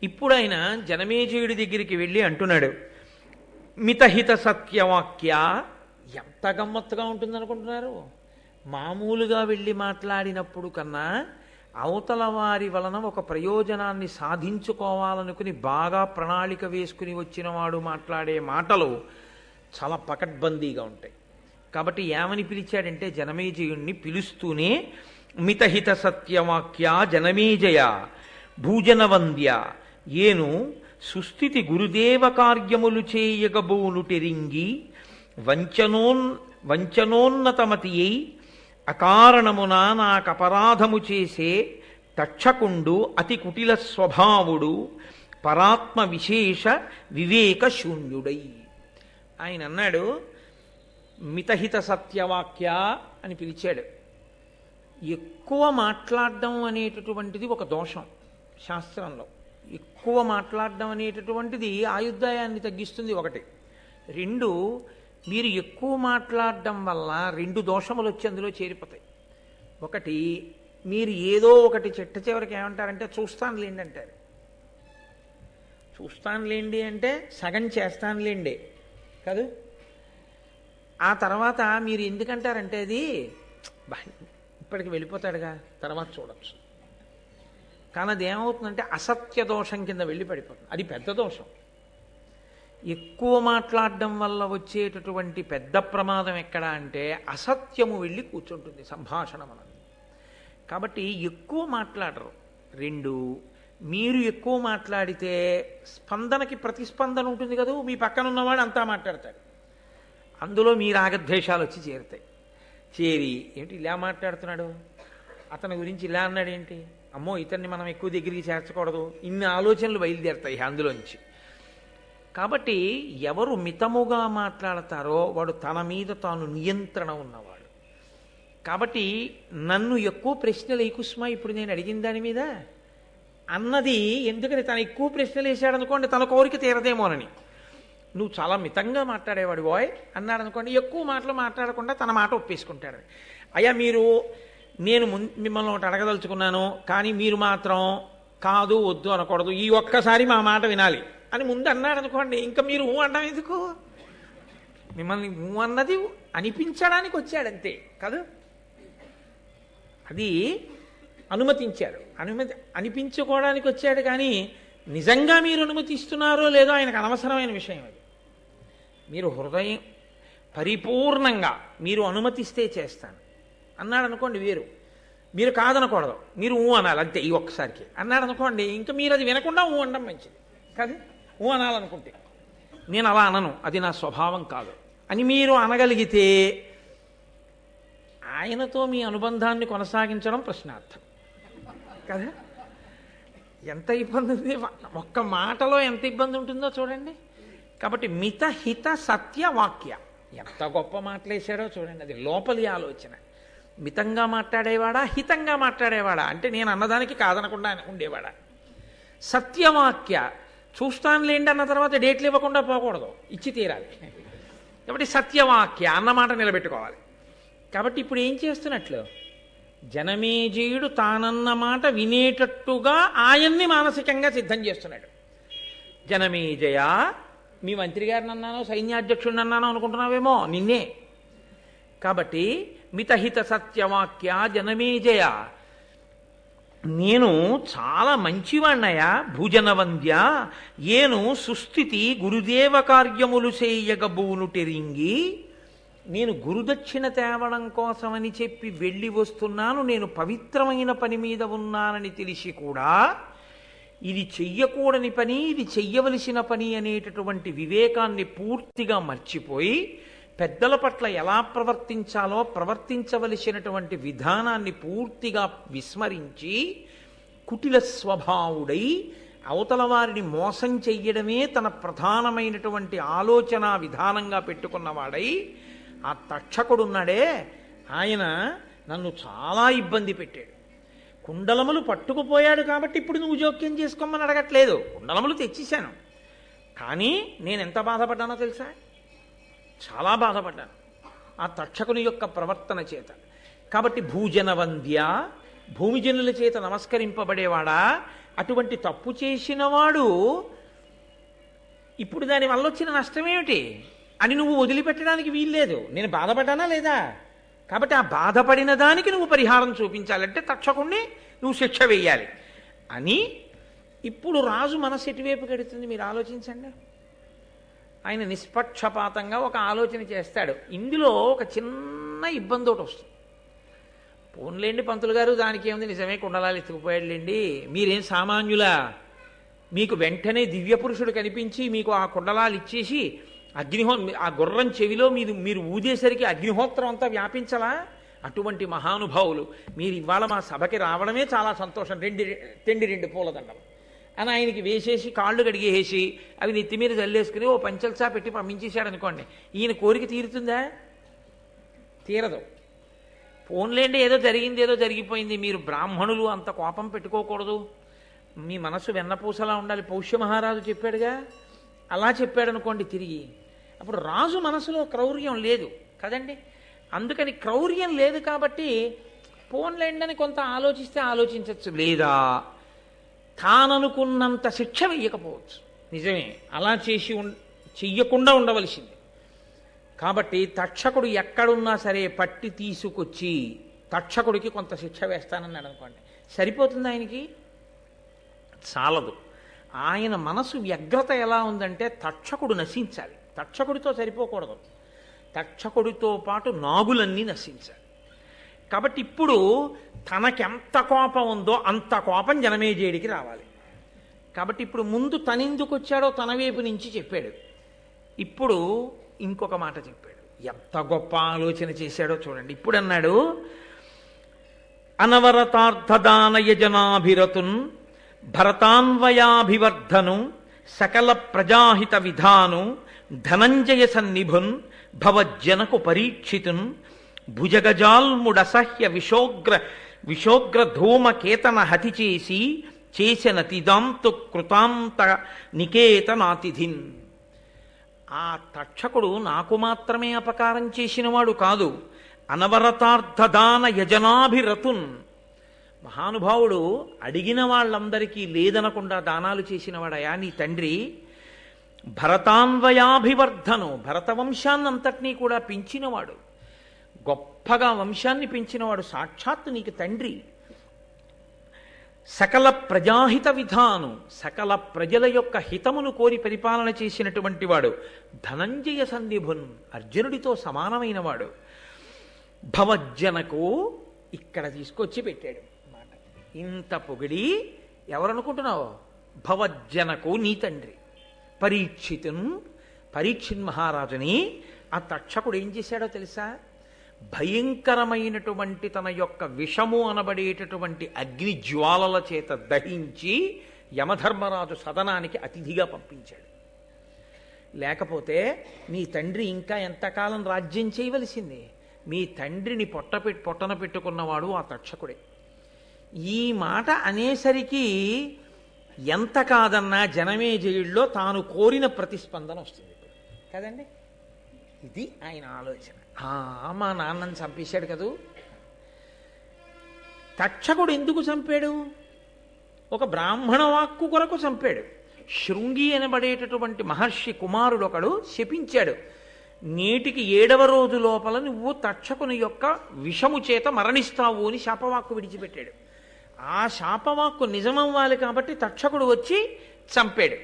ఇప్పుడు ఆయన జనమేజయుడి దగ్గరికి వెళ్ళి అంటున్నాడు, మితహిత సత్యవాక్య. ఎంత గమ్మత్తుగా ఉంటుందనుకుంటున్నారు? మామూలుగా వెళ్ళి మాట్లాడినప్పుడు కన్నా అవతల వారి వలన ఒక ప్రయోజనాన్ని సాధించుకోవాలనుకుని బాగా ప్రణాళిక వేసుకుని వచ్చిన వాడు మాట్లాడే మాటలు చాలా పకడ్బందీగా ఉంటాయి. కాబట్టి ఏమని పిలిచాడంటే జనమేజయుణ్ణి పిలుస్తూనే మితహిత సత్యవాక్య జనమేజయ భూజనవంద్య ఏను సుస్థితి గురుదేవ కార్యములు చేయగబోనుటెరింగి వంచనోన్నతమతియై అకారణమున నాకపరాధము చేసే తక్షకుండు అతి కుటిల స్వభావుడు పరాత్మ విశేష వివేక శూన్యుడై. ఆయన అన్నాడు మితహిత సత్యవాక్య అని పిలిచాడు. ఎక్కువ మాట్లాడడం అనేటటువంటిది ఒక దోషం శాస్త్రంలో. ఎక్కువ మాట్లాడడం అనేటటువంటిది ఆయుర్దాయాన్ని తగ్గిస్తుంది ఒకటి. రెండు, మీరు ఎక్కువ మాట్లాడడం వల్ల రెండు దోషములు వచ్చి అందులో చేరిపోతాయి. ఒకటి, మీరు ఏదో ఒకటి చిట్ట చివరికి ఏమంటారంటే చూస్తానులేండి అంటారు. చూస్తానులేండి అంటే సగం చేస్తానులేండి కాదు. ఆ తర్వాత మీరు ఎందుకంటారంటే అది ఇప్పటికి వెళ్ళిపోతాడుగా తర్వాత చూడొచ్చు. కానీ అది ఏమవుతుందంటే అసత్య దోషం కింద వెళ్ళి పడిపోతుంది. అది పెద్ద దోషం. ఎక్కువ మాట్లాడడం వల్ల వచ్చేటటువంటి పెద్ద ప్రమాదం ఎక్కడ అంటే అసత్యము వెళ్ళి కూర్చుంటుంది సంభాషణ మనది. కాబట్టి ఎక్కువ మాట్లాడరు. రెండు, మీరు ఎక్కువ మాట్లాడితే స్పందనకి ప్రతిస్పందన ఉంటుంది కదా, మీ పక్కన ఉన్నవాడు అంతా మాట్లాడతాడు. అందులో మీ రాగద్వేషాలు వచ్చి చేరుతాయి. చేరి ఏంటి ఇలా మాట్లాడుతున్నాడు, అతని గురించి ఇలా అన్నాడు ఏంటి, అమ్మో ఇతన్ని మనం ఎక్కువ దగ్గరికి చేర్చకూడదు, ఇన్ని ఆలోచనలు బయలుదేరుతాయి అందులోంచి. కాబట్టి ఎవరు మితముగా మాట్లాడతారో వాడు తన మీద తాను నియంత్రణ ఉన్నవాడు. కాబట్టి నన్ను ఎక్కువ ప్రశ్నలు వేయకుస్మా ఇప్పుడు నేను అడిగిన దాని మీద అన్నది ఎందుకని, తను ఎక్కువ ప్రశ్నలు వేసాడు అనుకోండి తన కోరిక తీరదేమోనని. నువ్వు చాలా మితంగా మాట్లాడేవాడు బాయ్ అన్నాడు అనుకోండి, ఎక్కువ మాటలు మాట్లాడకుండా తన మాట ఒప్పేసుకుంటాడు. అయ్యా నేను మిమ్మల్ని ఒకటి అడగదలుచుకున్నాను కానీ మీరు మాత్రం కాదు వద్దు అనకూడదు, ఈ ఒక్కసారి మా మాట వినాలి అని ముందు అన్నాడు అనుకోండి, ఇంకా మీరు ఊ అనడం ఎందుకు? మిమ్మల్ని ఊ అన్నది అనిపించడానికి వచ్చాడంతే కాదు. అది అనుమతించారు, అనిపించుకోవడానికి వచ్చాడు. కానీ నిజంగా మీరు అనుమతిస్తున్నారో లేదో ఆయనకు అనవసరమైన విషయం. అది మీరు హృదయం పరిపూర్ణంగా మీరు అనుమతిస్తే చేస్తాను అన్నాడు అనుకోండి వేరు. మీరు కాదనకూడదు, మీరు ఊ అనాలి అంతే ఈ ఒక్కసారికి అన్నాడు అనుకోండి, ఇంకా మీరు అది వినకుండా ఊ అనడం మంచిది కాదు. ఊ అనాలనుకుంటే నేను అలా అనను, అది నా స్వభావం కాదు అని మీరు అనగలిగితే ఆయనతో మీ అనుబంధాన్ని కొనసాగించడం ప్రశ్నార్థం కదా. ఎంత ఇబ్బంది ఉంది, ఒక్క మాటలో ఎంత ఇబ్బంది ఉంటుందో చూడండి. కాబట్టి మితహిత సత్య వాక్య, ఎంత గొప్ప మాటలేశాడో చూడండి. అది లోపలి ఆలోచన. మితంగా మాట్లాడేవాడా హితంగా మాట్లాడేవాడా అంటే నేను అన్నదానికి కాదనకుండా ఉండేవాడా. సత్యవాక్య, చూస్తానులేండి అన్న తర్వాత డేట్లు ఇవ్వకుండా పోకూడదు, ఇచ్చి తీరాలి. కాబట్టి సత్యవాక్య అన్నమాట నిలబెట్టుకోవాలి. కాబట్టి ఇప్పుడు ఏం చేస్తున్నట్లు, జనమేజయుడు తానన్న మాట వినేటట్టుగా ఆయన్ని మానసికంగా సిద్ధం చేస్తున్నాడు. జనమేజయ, మీ మంత్రి గారిని అన్నానో సైన్యాధ్యక్షుడిని అన్నానో అనుకుంటున్నావేమో, నిన్నే. కాబట్టి మితహిత సత్యవాక్య జనమేజయ, నేను చాలా మంచివాణ్ణయా భూజనవంద్య, ఏను సుస్థితి గురుదేవ కార్యములు చేయగబూనుటెరింగి. నేను గురుదక్షిణ తేవడం కోసమని చెప్పి వెళ్ళి వస్తున్నాను, నేను పవిత్రమైన పని మీద ఉన్నానని తెలిసి కూడా ఇది చెయ్యకూడని పని, ఇది చెయ్యవలసిన పని అనేటటువంటి వివేకాన్ని పూర్తిగా మర్చిపోయి పెద్దల పట్ల ఎలా ప్రవర్తించాలో ప్రవర్తించవలసినటువంటి విధానాన్ని పూర్తిగా విస్మరించి కుటిల స్వభావుడై అవతల వారిని మోసం చెయ్యడమే తన ప్రధానమైనటువంటి ఆలోచన విధానంగా పెట్టుకున్నవాడై ఆ తక్షకుడున్నాడే ఆయన నన్ను చాలా ఇబ్బంది పెట్టాడు. కుండలములు పట్టుకుపోయాడు కాబట్టి ఇప్పుడు నువ్వు జోక్యం చేసుకోమని అడగట్లేదు. కుండలములు తెచ్చేశాను, కానీ నేను ఎంత బాధపడ్డానో తెలుసా? చాలా బాధపడ్డాను ఆ తక్షకుని యొక్క ప్రవర్తన చేత. కాబట్టి భూజన వంద్య, భూమిజనుల చేత నమస్కరింపబడేవాడా, అటువంటి తప్పు చేసినవాడు ఇప్పుడు దాని వల్ల వచ్చిన నష్టమేమిటి అని నువ్వు వదిలిపెట్టడానికి వీల్లేదు. నేను బాధపడ్డానా లేదా? కాబట్టి ఆ బాధపడిన దానికి నువ్వు పరిహారం చూపించాలంటే తక్షకుణ్ణి నువ్వు శిక్ష వేయాలి అని. ఇప్పుడు రాజు మనసు ఎటువైపు కడుతుంది మీరు ఆలోచించండి. ఆయన నిష్పక్షపాతంగా ఒక ఆలోచన చేస్తాడు. ఇందులో ఒక చిన్న ఇబ్బంది ఒకటి వస్తుంది. పోన్లేండి పంతులు గారు, దానికి ఏముంది, నిజమే కుండలాలు ఎత్తుకుపోయాడులేండి, మీరేం సామాన్యులా? మీకు వెంటనే దివ్య పురుషుడు కనిపించి మీకు ఆ కుండలాలు ఇచ్చేసి ఆ గుర్రం చెవిలో మీరు ఊదేసరికి అగ్నిహోత్రం అంతా వ్యాపించలా? అటువంటి మహానుభావులు మీరు ఇవాళ మా సభకి రావడమే చాలా సంతోషం, రెండు పూలదండలు అని ఆయనకి వేసేసి కాళ్ళు కడిగేసి అవి నెత్తి మీద జల్లేసుకుని ఓ పంచల్సా పెట్టి పంపించేశాడు అనుకోండి, ఈయన కోరిక తీరుతుందా? తీరదు. పోన్లేండి, ఏదో జరిగింది, ఏదో జరిగిపోయింది. మీరు బ్రాహ్మణులు అంత కోపం పెట్టుకోకూడదు, మీ మనసు వెన్నపూసలా ఉండాలి, పౌష్య మహారాజు చెప్పాడుగా, అలా చెప్పాడు అనుకోండి తిరిగి. అప్పుడు రాజు మనసులో క్రౌర్యం లేదు కదండి. అందుకని క్రౌర్యం లేదు కాబట్టి పోన్లేండి అని కొంత ఆలోచిస్తే ఆలోచించవచ్చు, లేదా తాననుకున్నంత శిక్ష వెయ్యకపోవచ్చు. నిజమే, అలా చెయ్యకుండా ఉండవలసింది. కాబట్టి తక్షకుడు ఎక్కడున్నా సరే పట్టి తీసుకొచ్చి తక్షకుడికి కొంత శిక్ష వేస్తానన్నాడు అనుకోండి, సరిపోతుంది ఆయనకి? చాలదు. ఆయన మనసు వ్యగ్రత ఎలా ఉందంటే తక్షకుడు నశించాలి, తక్షకుడితో సరిపోకూడదు, తక్షకుడితో పాటు నాగులన్నీ నశించాలి. కాబట్టి ఇప్పుడు తనకెంత కోపం ఉందో అంత కోపం జనమేజయుడికి రావాలి. కాబట్టి ఇప్పుడు ముందు తనెందుకు వచ్చాడో తన వైపు నుంచి చెప్పాడు. ఇప్పుడు ఇంకొక మాట చెప్పాడు, ఎంత గొప్ప ఆలోచన చేశాడో చూడండి. ఇప్పుడు అన్నాడు, అనవరతార్థదాన యజనాభిరతున్ భరతాన్వయాభివర్ధను సకల ప్రజాహిత విధాను ధనంజయ సన్నిభున్ భవజ్జనకు పరీక్షితున్ భుజగజాల్ముడసహ్య విశోగ్ర ధూమకేతన హతి చేసిన తిదాంతు కృతాంత నికేతనాతిథిన్. ఆ తక్షకుడు నాకు మాత్రమే అపకారం చేసినవాడు కాదు, అనవరతార్థదాన యజనాభిరతున్, మహానుభావుడు అడిగిన వాళ్ళందరికీ లేదనకుండా దానాలు చేసినవాడయా నీ తండ్రి. భరతాన్వయాభివర్ధను, భరత వంశాన్నంతటినీ కూడా పెంచినవాడు, గొప్పగా వంశాన్ని పెంచినవాడు, సాక్షాత్తు నీకు తండ్రి. సకల ప్రజాహిత విధాను, సకల ప్రజల యొక్క హితమును కోరి పరిపాలన చేసినటువంటి వాడు. ధనంజయ సంధిభున్, అర్జునుడితో సమానమైన వాడు. భవజ్జనకు, ఇక్కడ తీసుకొచ్చి పెట్టాడు మాట. ఇంత పొగిడి ఎవరనుకుంటున్నావు? భవజ్జనకు నీ తండ్రి. పరీక్షిన్ మహారాజుని ఆ తక్షకుడు ఏం చేశాడో తెలుసా? భయంకరమైనటువంటి తన యొక్క విషము అనబడేటటువంటి అగ్ని జ్వాలల చేత దహించి యమధర్మరాజు సదనానికి అతిథిగా పంపించాడు. లేకపోతే మీ తండ్రి ఇంకా ఎంతకాలం రాజ్యం చేయవలసింది? మీ తండ్రిని పొట్టన పెట్టుకున్నవాడు ఆ తక్షకుడే. ఈ మాట అనేసరికి ఎంత కాదన్నా జనమేజయుల్లో తాను కోరిన ప్రతిస్పందన వస్తుంది కదండి. ఇది ఆయన ఆలోచన. మా నాన్నని చంపేశాడు కదూ. తక్షకుడు ఎందుకు చంపాడు? ఒక బ్రాహ్మణ వాక్కు కొరకు చంపాడు. శృంగి అనబడేటటువంటి మహర్షి కుమారుడు ఒకడు శపించాడు, నేటికి 7వ రోజు లోపల నువ్వు తక్షకుని యొక్క విషము చేత మరణిస్తావు అని శాపవాక్కు విడిచిపెట్టాడు. ఆ శాపవాక్కు నిజమవ్వాలి కాబట్టి తక్షకుడు వచ్చి చంపాడు.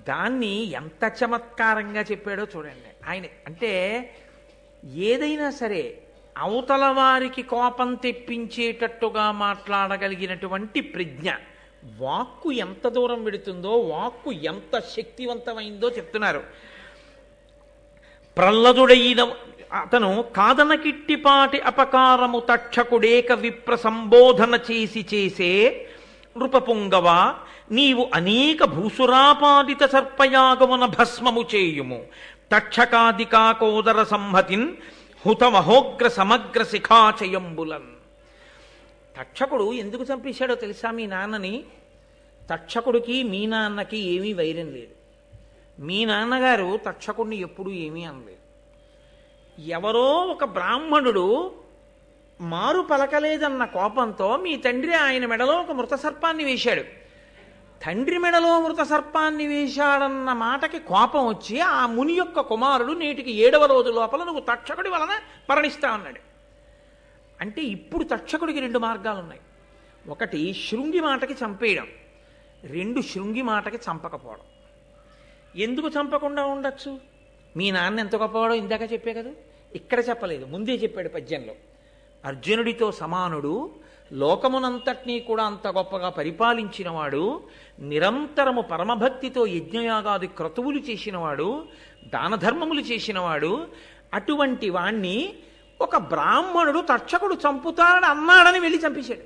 దాన్ని ఎంత చమత్కారంగా చెప్పాడో చూడండి ఆయన. అంటే ఏదైనా సరే అవతల వారికి కోపం తెప్పించేటట్టుగా మాట్లాడగలిగినటువంటి ప్రజ్ఞ, వాక్కు ఎంత దూరం వెడుతుందో, వాక్కు ఎంత శక్తివంతమైందో చెప్తున్నారు. ప్రహ్లదుడైన అతను కాదనకిట్టిపాటి అపకారము తక్షకుడేక విప్ర సంబోధన చేసే నృపపుంగవ, నీవు అనేక భూసురాపాదిత సర్పయాగమున భస్మము చేయుము, తక్షకాదికాకోదర సంహతిన్ హుతమహోగ్ర సమగ్ర శిఖాచయంబులన్. తక్షకుడు ఎందుకు చంపేశాడో తెలుసా మీ నాన్నని? తక్షకుడికి మీ నాన్నకి ఏమీ వైరం లేదు. మీ నాన్నగారు తక్షకుడిని ఎప్పుడూ ఏమీ అనలేదు. ఎవరో ఒక బ్రాహ్మణుడు మారు పలకలేదన్న కోపంతో మీ తండ్రి ఆయన మెడలో ఒక మృత సర్పాన్ని వేశాడు. తండ్రి మెడలో మృత సర్పాన్ని వేశాడన్న మాటకి కోపం వచ్చి ఆ ముని యొక్క కుమారుడు నేటికి 7వ రోజు లోపల నువ్వు తక్షకుడి వలన మరణిస్తా అన్నాడు. అంటే ఇప్పుడు తక్షకుడికి 2 మార్గాలు ఉన్నాయి. ఒకటి శృంగి మాటకి చంపేయడం, 2 శృంగి మాటకి చంపకపోవడం. ఎందుకు చంపకుండా ఉండొచ్చు? మీ నాన్న ఎంత గొప్పవాడో ఇందాక చెప్పే కదా, ఇక్కడ చెప్పలేదు, ముందే చెప్పాడు పద్యంలో. అర్జునుడితో సమానుడు, లోకమునంతటినీ కూడా అంత గొప్పగా పరిపాలించినవాడు, నిరంతరము పరమభక్తితో యజ్ఞయాగాది క్రతువులు చేసినవాడు, దానధర్మములు చేసినవాడు. అటువంటి వాణ్ణి ఒక బ్రాహ్మణుడు తక్షకుడు చంపుతాడు అన్నాడని వెళ్ళి చంపేశాడు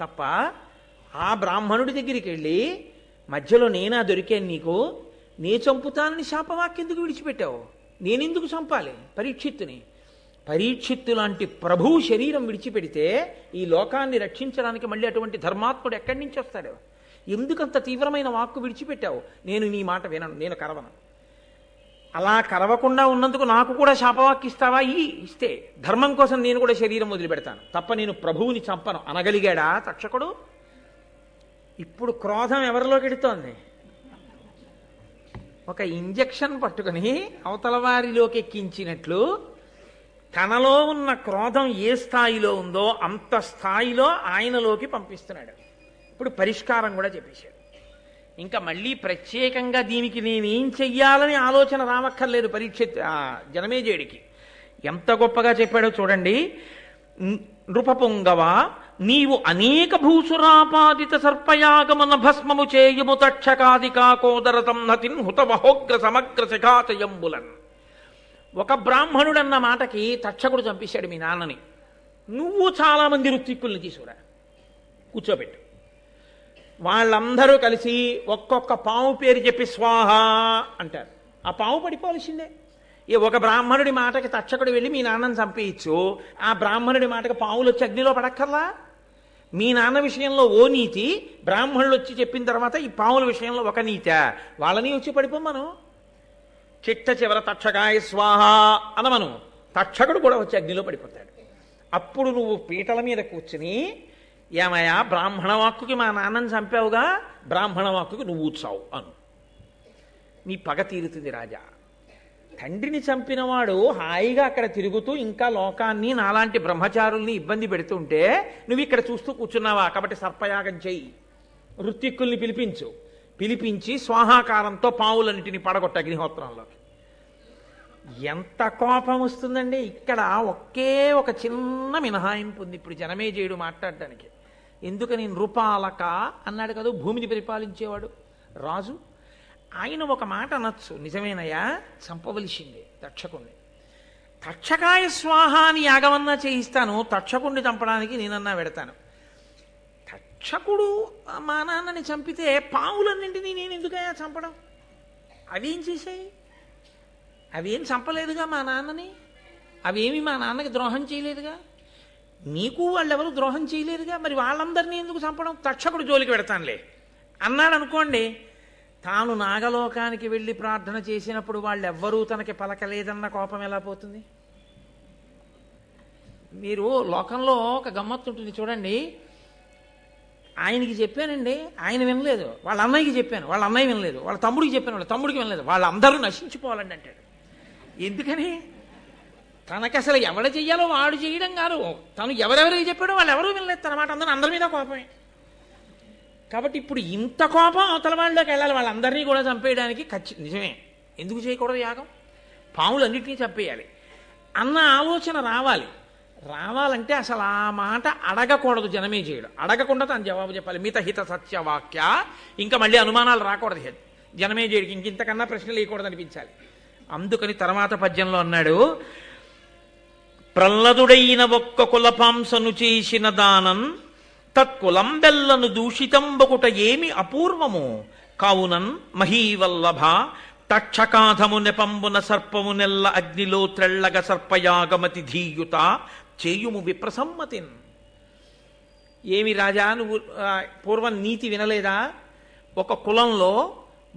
తప్ప, ఆ బ్రాహ్మణుడి దగ్గరికి వెళ్ళి మధ్యలో నేనా దొరికాను నీకు, నే చంపుతానని శాపవాక్యెందుకు విడిచిపెట్టావు? నేనెందుకు చంపాలి పరీక్షిత్తుని? పరీక్షిత్తు లాంటి ప్రభువు శరీరం విడిచిపెడితే ఈ లోకాన్ని రక్షించడానికి మళ్ళీ అటువంటి ధర్మాత్ముడు ఎక్కడి నుంచి వస్తాడు? ఎందుకంత తీవ్రమైన వాక్కు విడిచిపెట్టావు? నేను నీ మాట వినను, నేను కరవను. అలా కరవకుండా ఉన్నందుకు నాకు కూడా శాపవాక్కు ఇస్తావా? ఇస్తే ధర్మం కోసం నేను కూడా శరీరం వదిలిపెడతాను తప్ప నేను ప్రభువుని చంపను అనగలిగాడా తక్షకుడు? ఇప్పుడు క్రోధం ఎవరిలోకి ఎడుతోంది? ఒక ఇంజెక్షన్ పట్టుకుని అవతల వారిలోకి ఎక్కించినట్లు తనలో ఉన్న క్రోధం ఏ స్థాయిలో ఉందో అంత స్థాయిలో ఆయనలోకి పంపిస్తున్నాడు. ఇప్పుడు పరిష్కారం కూడా చెప్పేశాడు. ఇంకా మళ్ళీ ప్రత్యేకంగా దీనికి నేనేం చెయ్యాలని ఆలోచన రావక్కర్లేదు జనమేజయుడికి. ఎంత గొప్పగా చెప్పాడో చూడండి. నృపపుంగవ, నీవు అనేక భూసురాపాదిత సర్పయాగమన భస్మము చేయుము తక్షకాదికాకోదర సంహతిన్ హుతవహోగ్ర సమగ్ర శిఖాచయంబులన్. ఒక బ్రాహ్మణుడన్న మాటకి తక్షకుడు చంపేశాడు మీ నాన్నని. నువ్వు చాలామంది ఋత్విక్కుల్ని తీసుకురా, కూర్చోబెట్టు. వాళ్ళందరూ కలిసి ఒక్కొక్క పాము పేరు చెప్పి స్వాహ అంటారు. ఆ పాము పడిపోవలసిందే. ఒక బ్రాహ్మణుడి మాటకి తక్షకుడు వెళ్ళి మీ నాన్నని చంపేయచ్చు, ఆ బ్రాహ్మణుడి మాటకి పావులు వచ్చి అగ్నిలో పడక్కర్లా? మీ నాన్న విషయంలో ఓ నీతి, బ్రాహ్మణులు వచ్చి చెప్పిన తర్వాత ఈ పావుల విషయంలో ఒక నీత, వాళ్ళని వచ్చి పడిపోమ్మను. చిట్ట చివర తక్షకాయ స్వాహ అనమను, తక్షకుడు కూడా వచ్చి అగ్నిలో పడిపోతాడు. అప్పుడు నువ్వు పీటల మీద కూర్చుని, ఏమయ్యా బ్రాహ్మణ వాక్కుకి మా నాన్నని చంపావుగా, బ్రాహ్మణ వాక్కుకి నువ్వు చావు అను. నీ పగ తీరుతుంది రాజా. తండ్రిని చంపినవాడు హాయిగా అక్కడ తిరుగుతూ ఇంకా లోకాన్ని నాలాంటి బ్రహ్మచారుల్ని ఇబ్బంది పెడుతుంటే నువ్వు ఇక్కడ చూస్తూ కూర్చున్నావా? కాబట్టి సర్పయాగం చెయ్యి, ఋత్విక్కుల్ని పిలిపించి స్వాహాకారంతో పావులన్నిటిని పడగొట్ట అగ్నిహోత్రంలోకి. ఎంత కోపం వస్తుందండి! ఇక్కడ ఒకే ఒక చిన్న మినహాయింపు ఉంది ఇప్పుడు జనమేజయుడు మాట్లాడడానికి. ఎందుకని? నృపాలక అన్నాడు కదా, భూమిని పరిపాలించేవాడు రాజు. ఆయన ఒక మాట అనొచ్చు, నిజమేనయ్యా చంపవలసిందే తక్షకుణ్ణి. తక్షకాయ స్వాహాని యాగమన్నా చేయిస్తాను, తక్షకుణ్ణి చంపడానికి నేనన్నా పెడతాను. తక్షకుడు మా నాన్నని చంపితే పావులన్నింటినీ నేను ఎందుకయ్యా చంపడం? అవేం చేశాయి? అవేం చంపలేదుగా మా నాన్నని, అవేమి మా నాన్నకి ద్రోహం చేయలేదుగా, నీకు వాళ్ళెవరు ద్రోహం చేయలేదుగా, మరి వాళ్ళందరినీ ఎందుకు చంపడం? తక్షకుడు జోలికి పెడతానులే అన్నాడు అనుకోండి, తాను నాగలోకానికి వెళ్ళి ప్రార్థన చేసినప్పుడు వాళ్ళెవ్వరూ తనకి పలకలేదన్న కోపం ఎలా పోతుంది? మీరు లోకంలో ఒక గమ్మత్తు ఉంటుంది చూడండి. ఆయనకి చెప్పానండి, ఆయన వినలేదు. వాళ్ళ అన్నయ్యకి చెప్పాను, వాళ్ళ అన్నయ్య వినలేదు. వాళ్ళ తమ్ముడికి చెప్పాను, వాళ్ళ తమ్ముడికి వినలేదు. వాళ్ళందరూ నశించిపోవాలండి అంటాడు. ఎందుకని? తనకి అసలు ఎవడ చెయ్యాలో వాడు చేయడం కాదు, తను ఎవరెవరికి చెప్పాడో వాళ్ళు ఎవరూ వినలేదు తన మాట. అందరి మీద కోపమే. కాబట్టి ఇప్పుడు ఇంత కోపం అవతల వాళ్ళలోకి వెళ్ళాలి, వాళ్ళందరినీ కూడా చంపేయడానికి. నిజమే, ఎందుకు చేయకూడదు యాగం? పాములన్నింటినీ చంపేయాలి అన్న ఆలోచన రావాలంటే అసలు ఆ మాట అడగకూడదు జనమేజయుడు. అడగకుండా తను జవాబు చెప్పాలి. మితహిత సత్యవాక్య. ఇంకా మళ్ళీ అనుమానాలు రాకూడదు జనమేజయుడికి, ఇంతకన్నా ప్రశ్నలు వేయకూడదు అనిపించాలి. అందుకని తర్వాత పద్యంలో అన్నాడు, ప్రహ్లదుడైన ఒక్క కులపాంసను చేసిన దానన్ తత్కులం బెల్లను దూషితంబకుట ఏమి అపూర్వము కావునన్ మహీవల్లభ తక్షకాధము నెపంబున సర్పము నెల్ల అగ్నిలో త్రెళ్ళగ సర్పయాగమతి ధీయుత చేయుము విప్రసమ్మతిన్. ఏమి రాజా నువ్వు పూర్వం నీతి వినలేదా? ఒక కులంలో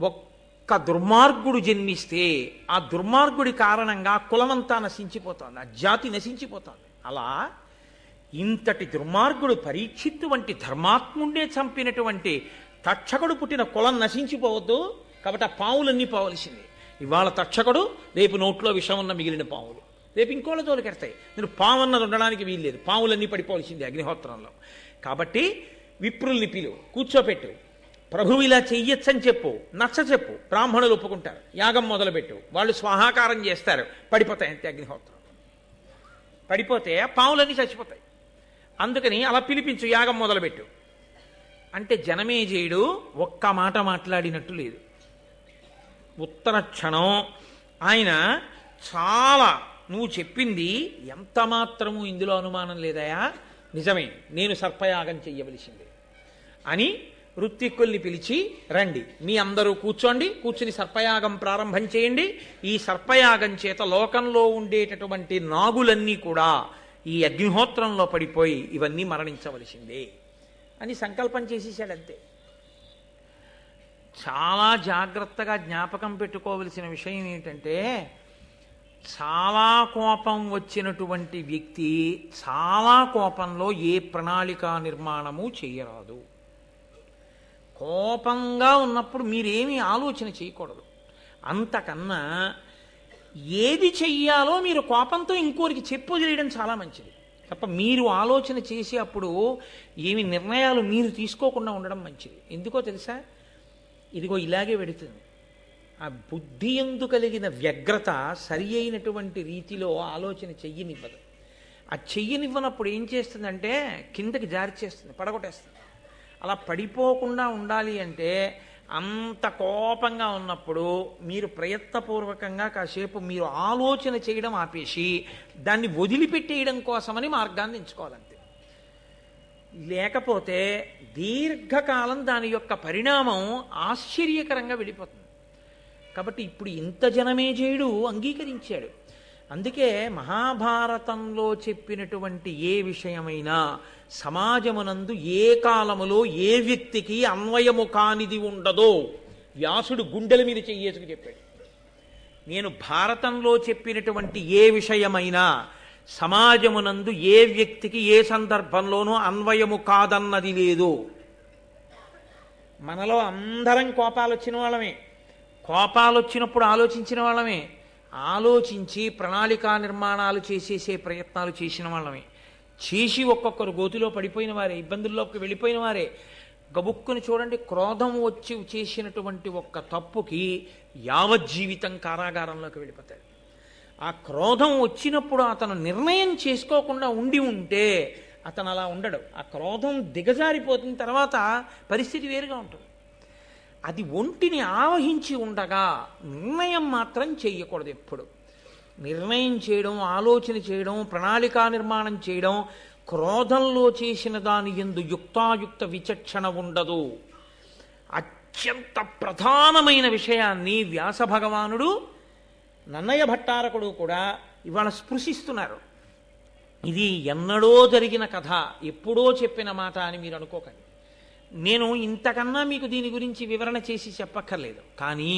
ఒక్క దుర్మార్గుడు జన్మిస్తే ఆ దుర్మార్గుడి కారణంగా కులమంతా నశించిపోతుంది, ఆ జాతి నశించిపోతుంది. అలా ఇంతటి దుర్మార్గుడు పరీక్షిత్తు వంటి ధర్మాత్ముడే చంపినటువంటి తక్షకుడు పుట్టిన కులం నశించిపోవద్దు. కాబట్టి ఆ పావులన్నీ పోవలసింది. ఇవాళ తక్షకుడు, రేపు నోట్లో విషం ఉన్న మిగిలిన పావులు, రేపు ఇంకోళ్ళ తోలికెడతాయి. నేను పావు అన్నది ఉండడానికి వీల్లేదు, పావులన్నీ పడిపోవలసింది అగ్నిహోత్రంలో. కాబట్టి విప్రుల్ని పిలువు, కూర్చోపెట్టు, ప్రభువు ఇలా చెయ్యొచ్చని చెప్పు, నచ్చ చెప్పు, బ్రాహ్మణులు ఒప్పుకుంటారు. యాగం మొదలుపెట్టు, వాళ్ళు స్వాహాకారం చేస్తారు, పడిపోతాయి అంతే. అగ్నిహోత్రం పడిపోతే పావులన్నీ చచ్చిపోతాయి. అందుకని అలా పిలిపించు, యాగం మొదలుపెట్టు అంటే జనమేజయుడు ఒక్క మాట మాట్లాడినట్టు లేదు. ఉత్తర క్షణం ఆయన చాలా, నువ్వు చెప్పింది ఎంత మాత్రము ఇందులో అనుమానం లేదయా, నిజమే, నేను సర్పయాగం చెయ్యవలసిందే అని ఋత్విక్కుల్ని పిలిచి, రండి మీ అందరూ కూర్చోండి, కూర్చుని సర్పయాగం ప్రారంభం చేయండి. ఈ సర్పయాగం చేత లోకంలో ఉండేటటువంటి నాగులన్నీ కూడా ఈ అగ్నిహోత్రంలో పడిపోయి ఇవన్నీ మరణించవలసిందే అని సంకల్పం చేసేసాడంతే. చాలా జాగ్రత్తగా జ్ఞాపకం పెట్టుకోవలసిన విషయం ఏంటంటే, చాలా కోపం వచ్చినటువంటి వ్యక్తి చాలా కోపంలో ఏ ప్రణాళికా నిర్మాణము చేయరాదు. కోపంగా ఉన్నప్పుడు మీరేమీ ఆలోచన చేయకూడదు. అంతకన్నా ఏది చెయ్యాలో మీరు కోపంతో ఇంకోరికి చెప్పు చేయడం చాలా మంచిది తప్ప మీరు ఆలోచన చేసి అప్పుడు ఏమి నిర్ణయాలు మీరు తీసుకోకుండా ఉండడం మంచిది. ఎందుకో తెలుసా? ఇదిగో ఇలాగే పెడుతుంది. ఆ బుద్ధి యందు కలిగిన వ్యగ్రత సరి అయినటువంటి రీతిలో ఆలోచన చెయ్యనివ్వదు. ఆ చెయ్యనివ్వనప్పుడు ఏం చేస్తుందంటే కిందకి జారి చేస్తుంది, పడగొట్టేస్తుంది. అలా పడిపోకుండా ఉండాలి అంటే అంత కోపంగా ఉన్నప్పుడు మీరు ప్రయత్నపూర్వకంగా కాసేపు మీరు ఆలోచన చేయడం ఆపేసి దాన్ని వదిలిపెట్టేయడం కోసమని మార్గాన్ని ఎంచుకోవాలంతే. లేకపోతే దీర్ఘకాలం దాని యొక్క పరిణామం ఆశ్చర్యకరంగా వెళ్ళిపోతుంది. కాబట్టి ఇప్పుడు ఇంత జనమేజయుడు అంగీకరించాడు. అందుకే మహాభారతంలో చెప్పినటువంటి ఏ విషయమైనా సమాజమునందు ఏ కాలములో ఏ వ్యక్తికి అన్వయము కానిది ఉండదో వ్యాసుడు గుండెల మీద చెయ్యేసుకు చెప్పాడు. నేను భారతంలో చెప్పినటువంటి ఏ విషయమైనా సమాజమునందు ఏ వ్యక్తికి ఏ సందర్భంలోనూ అన్వయము కాదన్నది లేదు. మనలో అందరం కోపాలు వచ్చిన వాళ్ళమే, కోపాలు వచ్చినప్పుడు ఆలోచించిన వాళ్ళమే, ఆలోచించి ప్రణాళికా నిర్మాణాలు చేసేసే ప్రయత్నాలు చేసిన వాళ్ళమే, చేసి ఒక్కొక్కరు గోతిలో పడిపోయిన వారే, ఇబ్బందుల్లోకి వెళ్ళిపోయిన వారే. గబుక్కుని చూడండి, క్రోధం వచ్చి చేసినటువంటి ఒక్క తప్పుకి యావజ్జీవితం కారాగారంలోకి వెళ్ళిపోతాడు. ఆ క్రోధం వచ్చినప్పుడు అతను నిర్ణయం చేసుకోకుండా ఉంటే అతను అలా ఉండడు. ఆ క్రోధం దిగజారిపోతున్న తర్వాత పరిస్థితి వేరుగా ఉంటుంది. అది ఒంటిని ఆవహించి ఉండగా నిర్ణయం మాత్రం చేయకూడదు. ఎప్పుడు నిర్ణయం చేయడం, ఆలోచన చేయడం, ప్రణాళికా నిర్మాణం చేయడం, క్రోధంలో చేసిన దాని యందు యుక్తాయుక్త విచక్షణ ఉండదు. అత్యంత ప్రధానమైన విషయాన్ని వ్యాస భగవానుడు, నన్నయ్య భట్టారకుడు కూడా ఇవాళ స్పృశిస్తున్నారు. ఇది ఎన్నడో జరిగిన కథ, ఎప్పుడో చెప్పిన మాట అని మీరు అనుకోకండి. నేను ఇంతకన్నా మీకు దీని గురించి వివరణ చేసి చెప్పక్కర్లేదు. కానీ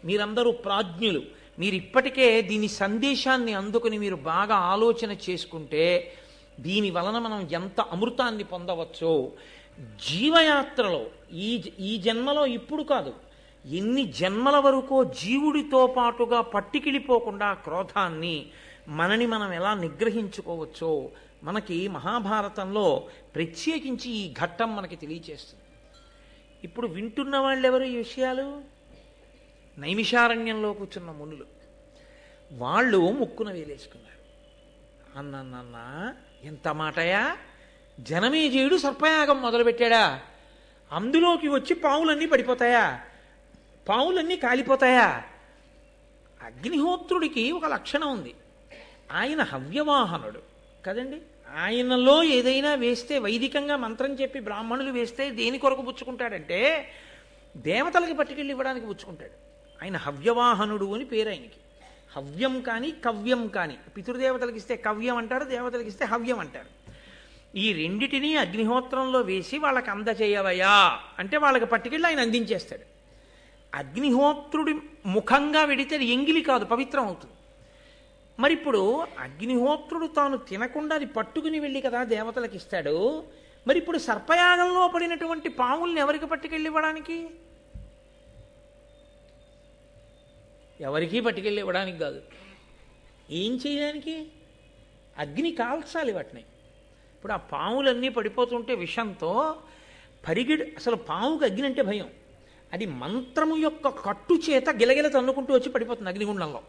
మీరందరూ ప్రాజ్ఞులు, మీరు ఇప్పటికే దీని సందేశాన్ని అందుకుని మీరు బాగా ఆలోచన చేసుకుంటే దీని వలన మనం ఎంత అమృతాన్ని పొందవచ్చో జీవయాత్రలో ఈ జన్మలో ఇప్పుడు కాదు, ఎన్ని జన్మల వరకో జీవుడితో పాటుగా పట్టికిడిపోకుండా క్రోధాన్ని మనని మనం ఎలా నిగ్రహించుకోవచ్చో మనకి మహాభారతంలో ప్రత్యేకించి ఈ ఘట్టం మనకి తెలియచేస్తుంది. ఇప్పుడు వింటున్న వాళ్ళు ఎవరు ఈ విషయాలు? నైమిషారణ్యంలో కూర్చున్న మునులు. వాళ్ళు ముక్కున వేలేసుకున్నారు. అన్న ఎంత మాటయా, జనమేజయుడు సర్పయాగం మొదలుపెట్టాడా? అందులోకి వచ్చి పావులన్నీ పడిపోతాయా? పావులన్నీ కాలిపోతాయా? అగ్నిహోత్రుడికి ఒక లక్షణం ఉంది, ఆయన హవ్యవాహనుడు కదండి. ఆయనలో ఏదైనా వేస్తే, వైదికంగా మంత్రం చెప్పి బ్రాహ్మణులు వేస్తే దేని కొరకు పుచ్చుకుంటాడంటే దేవతలకి పట్టుకెళ్ళి ఇవ్వడానికి పుచ్చుకుంటాడు. ఆయన హవ్యవాహనుడు అని పేరు ఆయనకి. హవ్యం కానీ కవ్యం కానీ, పితృదేవతలకి ఇస్తే కవ్యం అంటారు, దేవతలకి ఇస్తే హవ్యం అంటారు. ఈ రెండిటినీ అగ్నిహోత్రంలో వేసి వాళ్ళకి అందచేయవయా అంటే వాళ్ళకి పట్టుకెళ్ళి ఆయన అందించేస్తాడు. అగ్నిహోత్రుడి ముఖంగా వెడితే అది ఎంగిలి కాదు, పవిత్రం అవుతుంది. మరి ఇప్పుడు అగ్నిహోత్రుడు తాను తినకుండా అది పట్టుకుని వెళ్ళి కదా దేవతలకు ఇస్తాడు. మరి ఇప్పుడు సర్పయాగంలో పడినటువంటి పాముల్ని ఎవరికి పట్టుకెళ్ళి ఇవ్వడానికి? ఎవరికీ పట్టుకెళ్ళి ఇవ్వడానికి కాదు. ఏం చేయడానికి? అగ్ని కాల్చాలి వాటిని. ఇప్పుడు ఆ పాములన్నీ పడిపోతుంటే విషంతో అసలు పాముకి అగ్ని అంటే భయం. అది మంత్రము యొక్క కట్టు చేత గిలగిల తన్నుకుంటూ వచ్చి పడిపోతుంది అగ్నిగుండంలో.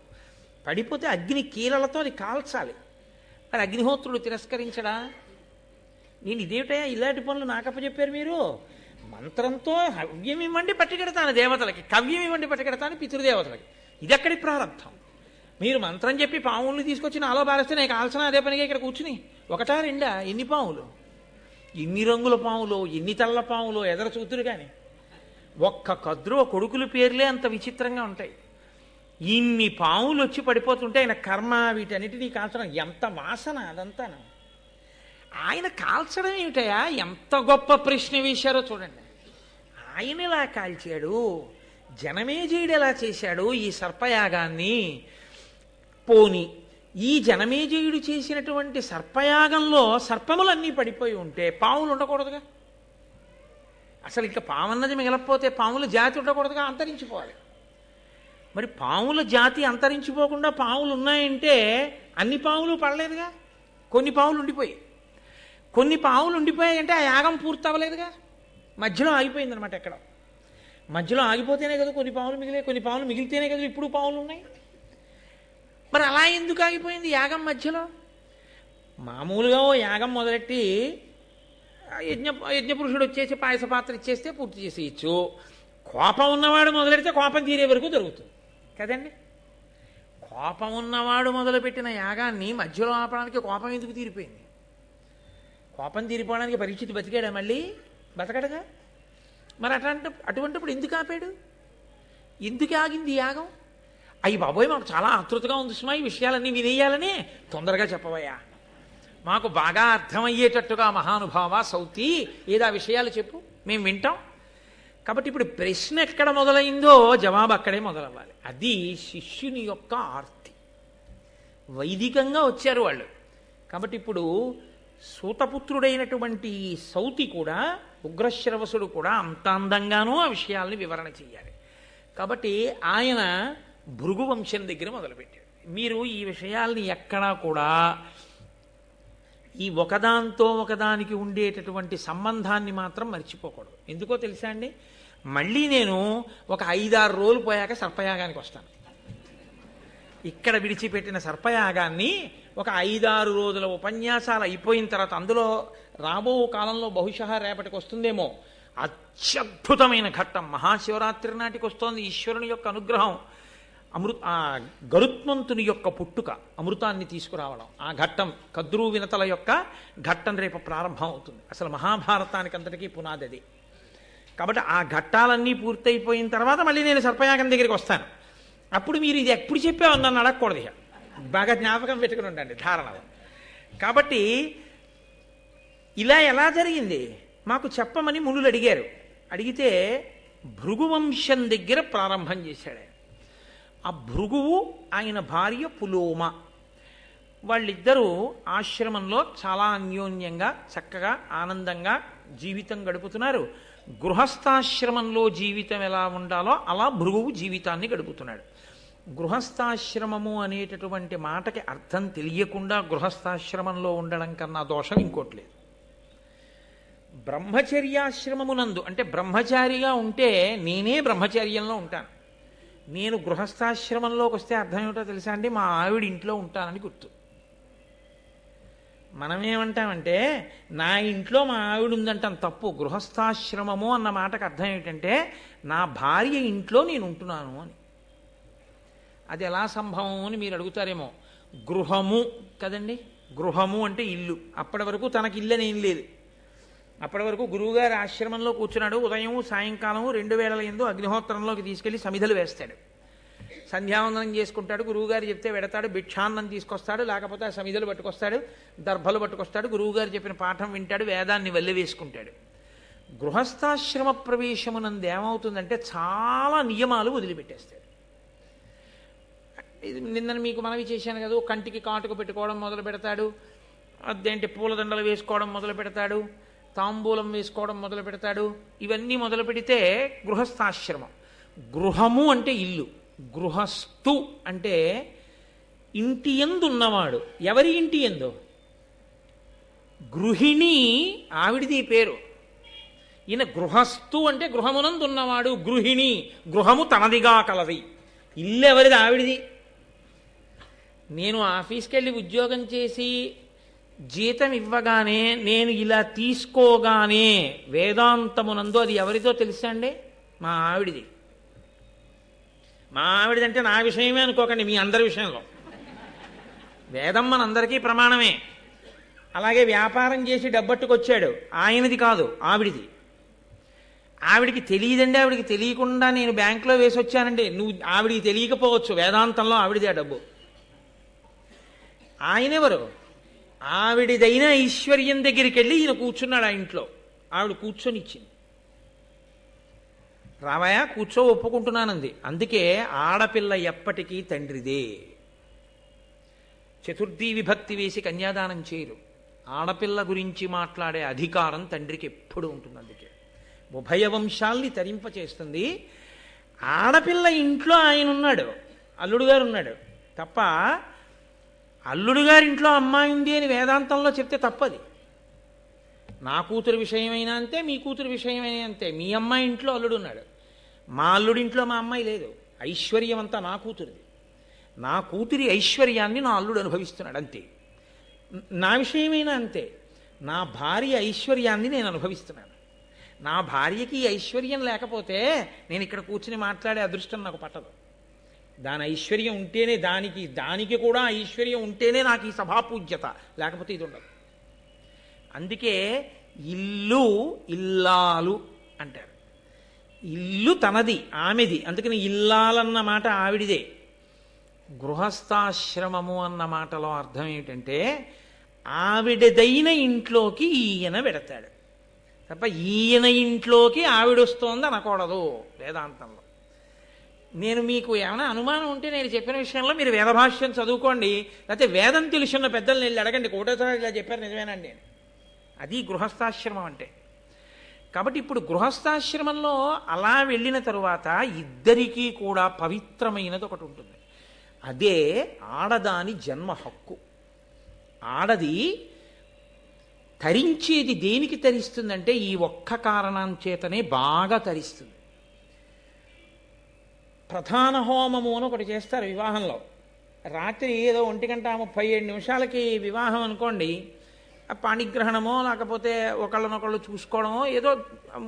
పడిపోతే అగ్ని కీలలతో అది కాల్చాలి. మరి అగ్నిహోత్రుడు తిరస్కరించడా? నేను ఇదేమిటయా ఇలాంటి పనులు నాకప్పచెప్పారు మీరు? మంత్రంతో హవ్యం ఇవ్వండి పట్టుకెడతాను దేవతలకి, కవ్యం ఇవ్వండి పట్టుకెడతాను పితృదేవతలకి. ఇదెక్కడి ప్రారంభం? మీరు మంత్రం చెప్పి పాముల్ని తీసుకొచ్చి నాలో బారేస్తే నేను కాల్సిన అదే పనిగా ఇక్కడ కూర్చుని ఒకటా రెండా? ఎన్ని పాములు, ఎన్ని రంగుల పాములు, ఎన్ని తెల్ల పాములు ఎదర చూతురు. కానీ ఒక్క కద్రువ కొడుకుల పేర్లే అంత విచిత్రంగా ఉంటాయి. ఇన్ని పాములు వచ్చి పడిపోతుంటే ఆయన కర్మ వీటన్నిటినీ కాల్చడం. ఎంత వాసన అదంతా. ఆయన కాల్చడం ఏమిటయా? ఎంత గొప్ప ప్రశ్న వేశారో చూడండి. ఆయన ఎలా కాల్చాడు, జనమేజయుడు ఎలా చేశాడు ఈ సర్పయాగాన్ని? పోని ఈ జనమేజయుడు చేసినటువంటి సర్పయాగంలో సర్పములన్నీ పడిపోయి ఉంటే పాములు ఉండకూడదుగా? అసలు ఇక పామన్నది మిగలకపోతే పాముల జాతి ఉండకూడదుగా? అంతరించిపోవాలి. మరి పాముల జాతి అంతరించిపోకుండా పాములు ఉన్నాయంటే అన్ని పాములు పడలేదుగా. కొన్ని పాములు ఉండిపోయాయి. కొన్ని పాములు ఉండిపోయాయంటే ఆ యాగం పూర్తి అవ్వలేదుగా. మధ్యలో ఆగిపోయిందనమాట. ఎక్కడ మధ్యలో ఆగిపోతేనే కదా కొన్ని పాములు మిగిలే. కొన్ని పాములు మిగిలితేనే కదా ఇప్పుడు పాములు ఉన్నాయి. మరి అలా ఎందుకు ఆగిపోయింది యాగం మధ్యలో? మామూలుగా ఓ యాగం మొదలెట్టి యజ్ఞపురుషుడు వచ్చేసి పాయస పాత్ర ఇచ్చేస్తే పూర్తి చేసేయచ్చు. కోపం ఉన్నవాడు మొదలెడితే కోపం తీరే వరకు జరుగుతుంది కదండి. కోపం ఉన్నవాడు మొదలుపెట్టిన యాగాన్ని మధ్యలో ఆపడానికి కోపం ఎందుకు తీరిపోయింది? కోపం తీరిపోవడానికి పరీక్షిత్ బతికాడా? మళ్ళీ బతకడగా. మరి అటువంటిప్పుడు ఎందుకు ఆపాడు? ఎందుకు ఆగింది యాగం? అయ్యి బాబోయ్ మాకు చాలా ఆతృతగా ఉంది సుమా ఈ విషయాలన్నీ వినేయాలని. తొందరగా చెప్పవయ్యా, మాకు బాగా అర్థమయ్యేటట్టుగా మహానుభావ సౌతి ఏదా విషయాలు చెప్పు, మేము వింటాం. కాబట్టి ఇప్పుడు ప్రశ్న ఎక్కడ మొదలైందో జవాబు అక్కడే మొదలవ్వాలి. అది శిష్యుని యొక్క ఆర్తి. వైదికంగా వచ్చారు వాళ్ళు. కాబట్టి ఇప్పుడు సూతపుత్రుడైనటువంటి సౌతి కూడా, ఉగ్రశ్రవసుడు కూడా అంత అందంగానూ ఆ విషయాల్ని వివరణ చెయ్యాలి. కాబట్టి ఆయన భృగు వంశం దగ్గర మొదలుపెట్టాడు. మీరు ఈ విషయాల్ని ఎక్కడా కూడా ఈ ఒకదాంతో ఒకదానికి ఉండేటటువంటి సంబంధాన్ని మాత్రం మర్చిపోకూడదు. ఎందుకో తెలుసా అండి? మళ్ళీ నేను ఒక 5-6 రోజులు పోయాక సర్పయాగానికి వస్తాను. ఇక్కడ విడిచిపెట్టిన సర్పయాగాన్ని ఒక 5-6 రోజుల ఉపన్యాసాలు అయిపోయిన తర్వాత, అందులో రాబో కాలంలో బహుశಃ రేపటికి వస్తుందేమో అత్యద్భుతమైన ఘట్టం. మహాశివరాత్రి నాటికి వస్తోంది. ఈశ్వరుని యొక్క అనుగ్రహం, గరుత్మంతుని యొక్క పుట్టుక, అమృతాన్ని తీసుకురావడం, ఆ ఘట్టం కద్రు వినతల యొక్క ఘట్టం రేపు ప్రారంభం అవుతుంది. అసలు మహాభారతానికి అంతటికీ పునాది అది. కాబట్టి ఆ ఘట్టాలన్నీ పూర్తయిపోయిన తర్వాత మళ్ళీ నేను సర్పయాగం దగ్గరికి వస్తాను. అప్పుడు మీరు ఇది ఎప్పుడు చెప్పావు నన్ను అడగకూడదు. ఇక బాగా జ్ఞాపకం పెట్టుకుని ఉండండి ధారణ. కాబట్టి ఇలా ఎలా జరిగింది మాకు చెప్పమని మునులు అడిగారు. అడిగితే భృగువంశం దగ్గర ప్రారంభం చేశాడు. ఆ భృగువు ఆయన భార్య పులోమ, వాళ్ళిద్దరూ ఆశ్రమంలో చాలా అన్యోన్యంగా చక్కగా ఆనందంగా జీవితం గడుపుతున్నారు. గృహస్థాశ్రమంలో జీవితం ఎలా ఉండాలో అలా భృగువు జీవితాన్ని గడుపుతున్నాడు. గృహస్థాశ్రమము అనేటటువంటి మాటకి అర్థం తెలియకుండా గృహస్థాశ్రమంలో ఉండడం కన్నా దోషం ఇంకోట్లేదు. బ్రహ్మచర్యాశ్రమమునందు అంటే బ్రహ్మచారిగా ఉంటే నేనే బ్రహ్మచర్యంలో ఉంటాను. నేను గృహస్థాశ్రమంలోకి వస్తే అర్థం ఏమిటో తెలుసా అండి? మా ఆవిడ ఇంట్లో ఉంటానని గుర్తు. మనమేమంటామంటే నా ఇంట్లో మా ఆవిడ ఉందంటాం, తప్పు. గృహస్థాశ్రమము అన్న మాటకు అర్థం ఏమిటంటే నా భార్య ఇంట్లో నేను ఉంటున్నాను అని. అది ఎలా సంభవం అని మీరు అడుగుతారేమో. గృహము కదండి, గృహము అంటే ఇల్లు. అప్పటి వరకు తనకి ఇల్లు అనేం లేదు. అప్పటి వరకు గురువుగారి ఆశ్రమంలో కూర్చున్నాడు. ఉదయం సాయంకాలం 2 వేళల యందు అగ్నిహోత్రంలోకి తీసుకెళ్లి సమిధలు వేస్తాడు. సంధ్యావందనం చేసుకుంటాడు, గురువుగారు చెప్తే వెడతాడు, భిక్షాన్నం తీసుకొస్తాడు, లేకపోతే ఆ సమిధులు పట్టుకొస్తాడు, దర్భలు పట్టుకొస్తాడు, గురువుగారు చెప్పిన పాఠం వింటాడు, వేదాన్ని వెళ్ళి వేసుకుంటాడు. గృహస్థాశ్రమ ప్రవేశమునందు ఏమవుతుందంటే చాలా నియమాలు వదిలిపెట్టేస్తాడు. ఇది నిన్న మీకు మనవి చేశాను కదా, కంటికి కాటుకు పెట్టుకోవడం మొదలు పెడతాడు, అదేంటి పూలదండలు వేసుకోవడం మొదలు పెడతాడు, తాంబూలం వేసుకోవడం మొదలు పెడతాడు. ఇవన్నీ మొదలు పెడితే గృహస్థాశ్రమం. గృహము అంటే ఇల్లు, గృహస్థు అంటే ఇంటి యందు ఉన్నవాడు. ఎవరి ఇంటి యందు? గృహిణి ఆవిడిది పేరు. ఈయన గృహస్థు అంటే గృహమునందు ఉన్నవాడు. గృహిణి గృహము తనదిగా కలది. ఇల్లు ఎవరిది? ఆవిడిది. నేను ఆఫీస్కి వెళ్ళి ఉద్యోగం చేసి జీతం ఇవ్వగానే నేను ఇలా తీసుకోగానే వేదాంతమునందు అది ఎవరితో తెలుసా అండి? మా ఆవిడిది. మా ఆవిడిదంటే నా విషయమే అనుకోకండి, మీ అందరి విషయంలో. వేదం మనందరికీ ప్రమాణమే. అలాగే వ్యాపారం చేసి డబ్బట్టుకొచ్చాడు, ఆయనది కాదు, ఆవిడిది. ఆవిడికి తెలియదండి, ఆవిడికి తెలియకుండా నేను బ్యాంకులో వేసి వచ్చానండి. నువ్వు ఆవిడికి తెలియకపోవచ్చు, వేదాంతంలో ఆవిడిది ఆ డబ్బు. ఆయనెవరు? ఆవిడిదైన ఐశ్వర్యం దగ్గరికి వెళ్ళి ఈయన కూర్చున్నాడు ఆ ఇంట్లో. ఆవిడ కూర్చొని ఇచ్చింది. రావయ్య కూర్చో, ఒప్పుకుంటున్నానంది. అందుకే ఆడపిల్ల ఎప్పటికీ తండ్రిదే. చతుర్థీ విభక్తి వేసి కన్యాదానం చేయరు. ఆడపిల్ల గురించి మాట్లాడే అధికారం తండ్రికి ఎప్పుడు ఉంటుంది. అందుకే ఉభయ వంశాల్ని తరింపచేస్తుంది. ఆడపిల్ల ఇంట్లో ఆయన ఉన్నాడు, అల్లుడు గారు ఉన్నాడు తప్ప అల్లుడు గారి ఇంట్లో అమ్మాయి ఉంది అని వేదాంతంలో చెప్తే తప్పది. నా కూతురు విషయమైనా అంతే, మీ కూతురు విషయమైనా అంతే. మీ అమ్మాయి ఇంట్లో అల్లుడు ఉన్నాడు, మా అల్లుడింట్లో మా అమ్మాయి లేదు. ఐశ్వర్యం అంతా నా కూతురిది. నా కూతురి ఐశ్వర్యాన్ని నా అల్లుడు అనుభవిస్తున్నాడు అంతే. నా విషయమైనా అంతే. నా భార్య ఐశ్వర్యాన్ని నేను అనుభవిస్తున్నాను. నా భార్యకి ఐశ్వర్యం లేకపోతే నేను ఇక్కడ కూర్చుని మాట్లాడే అదృష్టం నాకు పట్టదు. దాని ఐశ్వర్యం ఉంటేనే, దానికి కూడా ఐశ్వర్యం ఉంటేనే నాకు ఈ సభాపూజ్యత, లేకపోతే ఇది ఉండదు. అందుకే ఇల్లు ఇల్లాలు అంటారు. ఇల్లు తనది, ఆమెది. అందుకని ఇల్లాలన్న మాట ఆవిడిదే. గృహస్థాశ్రమము అన్న మాటలో అర్థం ఏమిటంటే ఆవిడదైన ఇంట్లోకి ఈయన పెడతాడు తప్ప ఈయన ఇంట్లోకి ఆవిడొస్తోంది అనకూడదు వేదాంతంలో. నేను మీకు ఏమైనా అనుమానం ఉంటే నేను చెప్పిన విషయంలో మీరు వేదభాష్యం చదువుకోండి, లేకపోతే వేదం తెలుసున్న పెద్దలు వెళ్ళి అడగండి, కోటేశ్వర ఇలా చెప్పారు నిజమేనండి అని. అది గృహస్థాశ్రమం అంటే. కాబట్టి ఇప్పుడు గృహస్థాశ్రమంలో అలా వెళ్ళిన తరువాత ఇద్దరికీ కూడా పవిత్రమైనది ఒకటి ఉంటుంది. అదే ఆడదాని జన్మ హక్కు. ఆడది తరించేది దేనికి తరిస్తుందంటే ఈ ఒక్క కారణం చేతనే బాగా తరిస్తుంది. ప్రధాన హోమము అని ఒకటి చేస్తారు వివాహంలో. రాత్రి ఏదో 1:37 వివాహం అనుకోండి, పాణిగ్రహణమో లేకపోతే ఒకళ్ళనొకళ్ళు చూసుకోవడమో ఏదో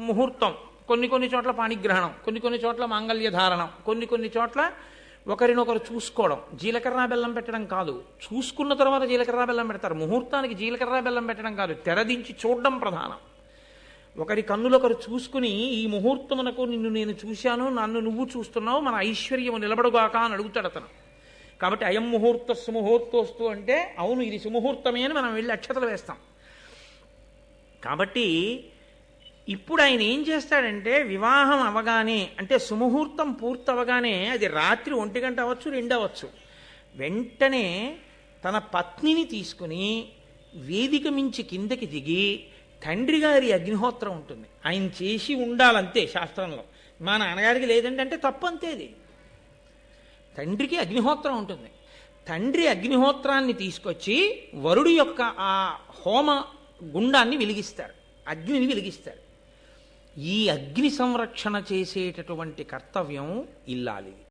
ముహూర్తం. కొన్ని చోట్ల పాణిగ్రహణం, కొన్ని చోట్ల మాంగళ్య ధారణం, కొన్ని చోట్ల ఒకరినొకరు చూసుకోవడం. జీలకర్ర బెల్లం పెట్టడం కాదు, చూసుకున్న తర్వాత జీలకర్ర బెల్లం పెడతారు. ముహూర్తానికి జీలకర్ర బెల్లం పెట్టడం కాదు, తెరదించి చూడడం ప్రధానం. ఒకరి కన్నులొకరు చూసుకుని ఈ ముహూర్తమునకు నిన్ను నేను చూశాను, నన్ను నువ్వు చూస్తున్నావు, మన ఐశ్వర్యము నిలబడుగాక అని అడుగుతాడు అతను. కాబట్టి అయం ముహూర్త సుముహూర్తోస్తు అంటే అవును ఇది సుముహూర్తమే అని మనం వెళ్ళి అక్షతలు వేస్తాం. కాబట్టి ఇప్పుడు ఆయన ఏం చేస్తాడంటే వివాహం అవగానే, అంటే సుముహూర్తం పూర్తవగానే, అది రాత్రి 1 గంట అవ్వచ్చు 2 అవ్వచ్చు, వెంటనే తన పత్నిని తీసుకుని వేదిక మించి కిందకి దిగి తండ్రి గారి అగ్నిహోత్రం ఉంటుంది, ఆయన చేసి ఉండాలంతే శాస్త్రంలో. మా నాన్నగారికి లేదంటే అంటే తప్పంతేది. తండ్రికి అగ్నిహోత్రం ఉంటుంది. తండ్రి అగ్నిహోత్రాన్ని తీసుకొచ్చి వరుడు యొక్క ఆ హోమ గుండాన్ని వెలిగిస్తారు, అగ్నిని వెలిగిస్తారు. ఈ అగ్ని సంరక్షణ చేసేటటువంటి కర్తవ్యం ఇల్లాలిది.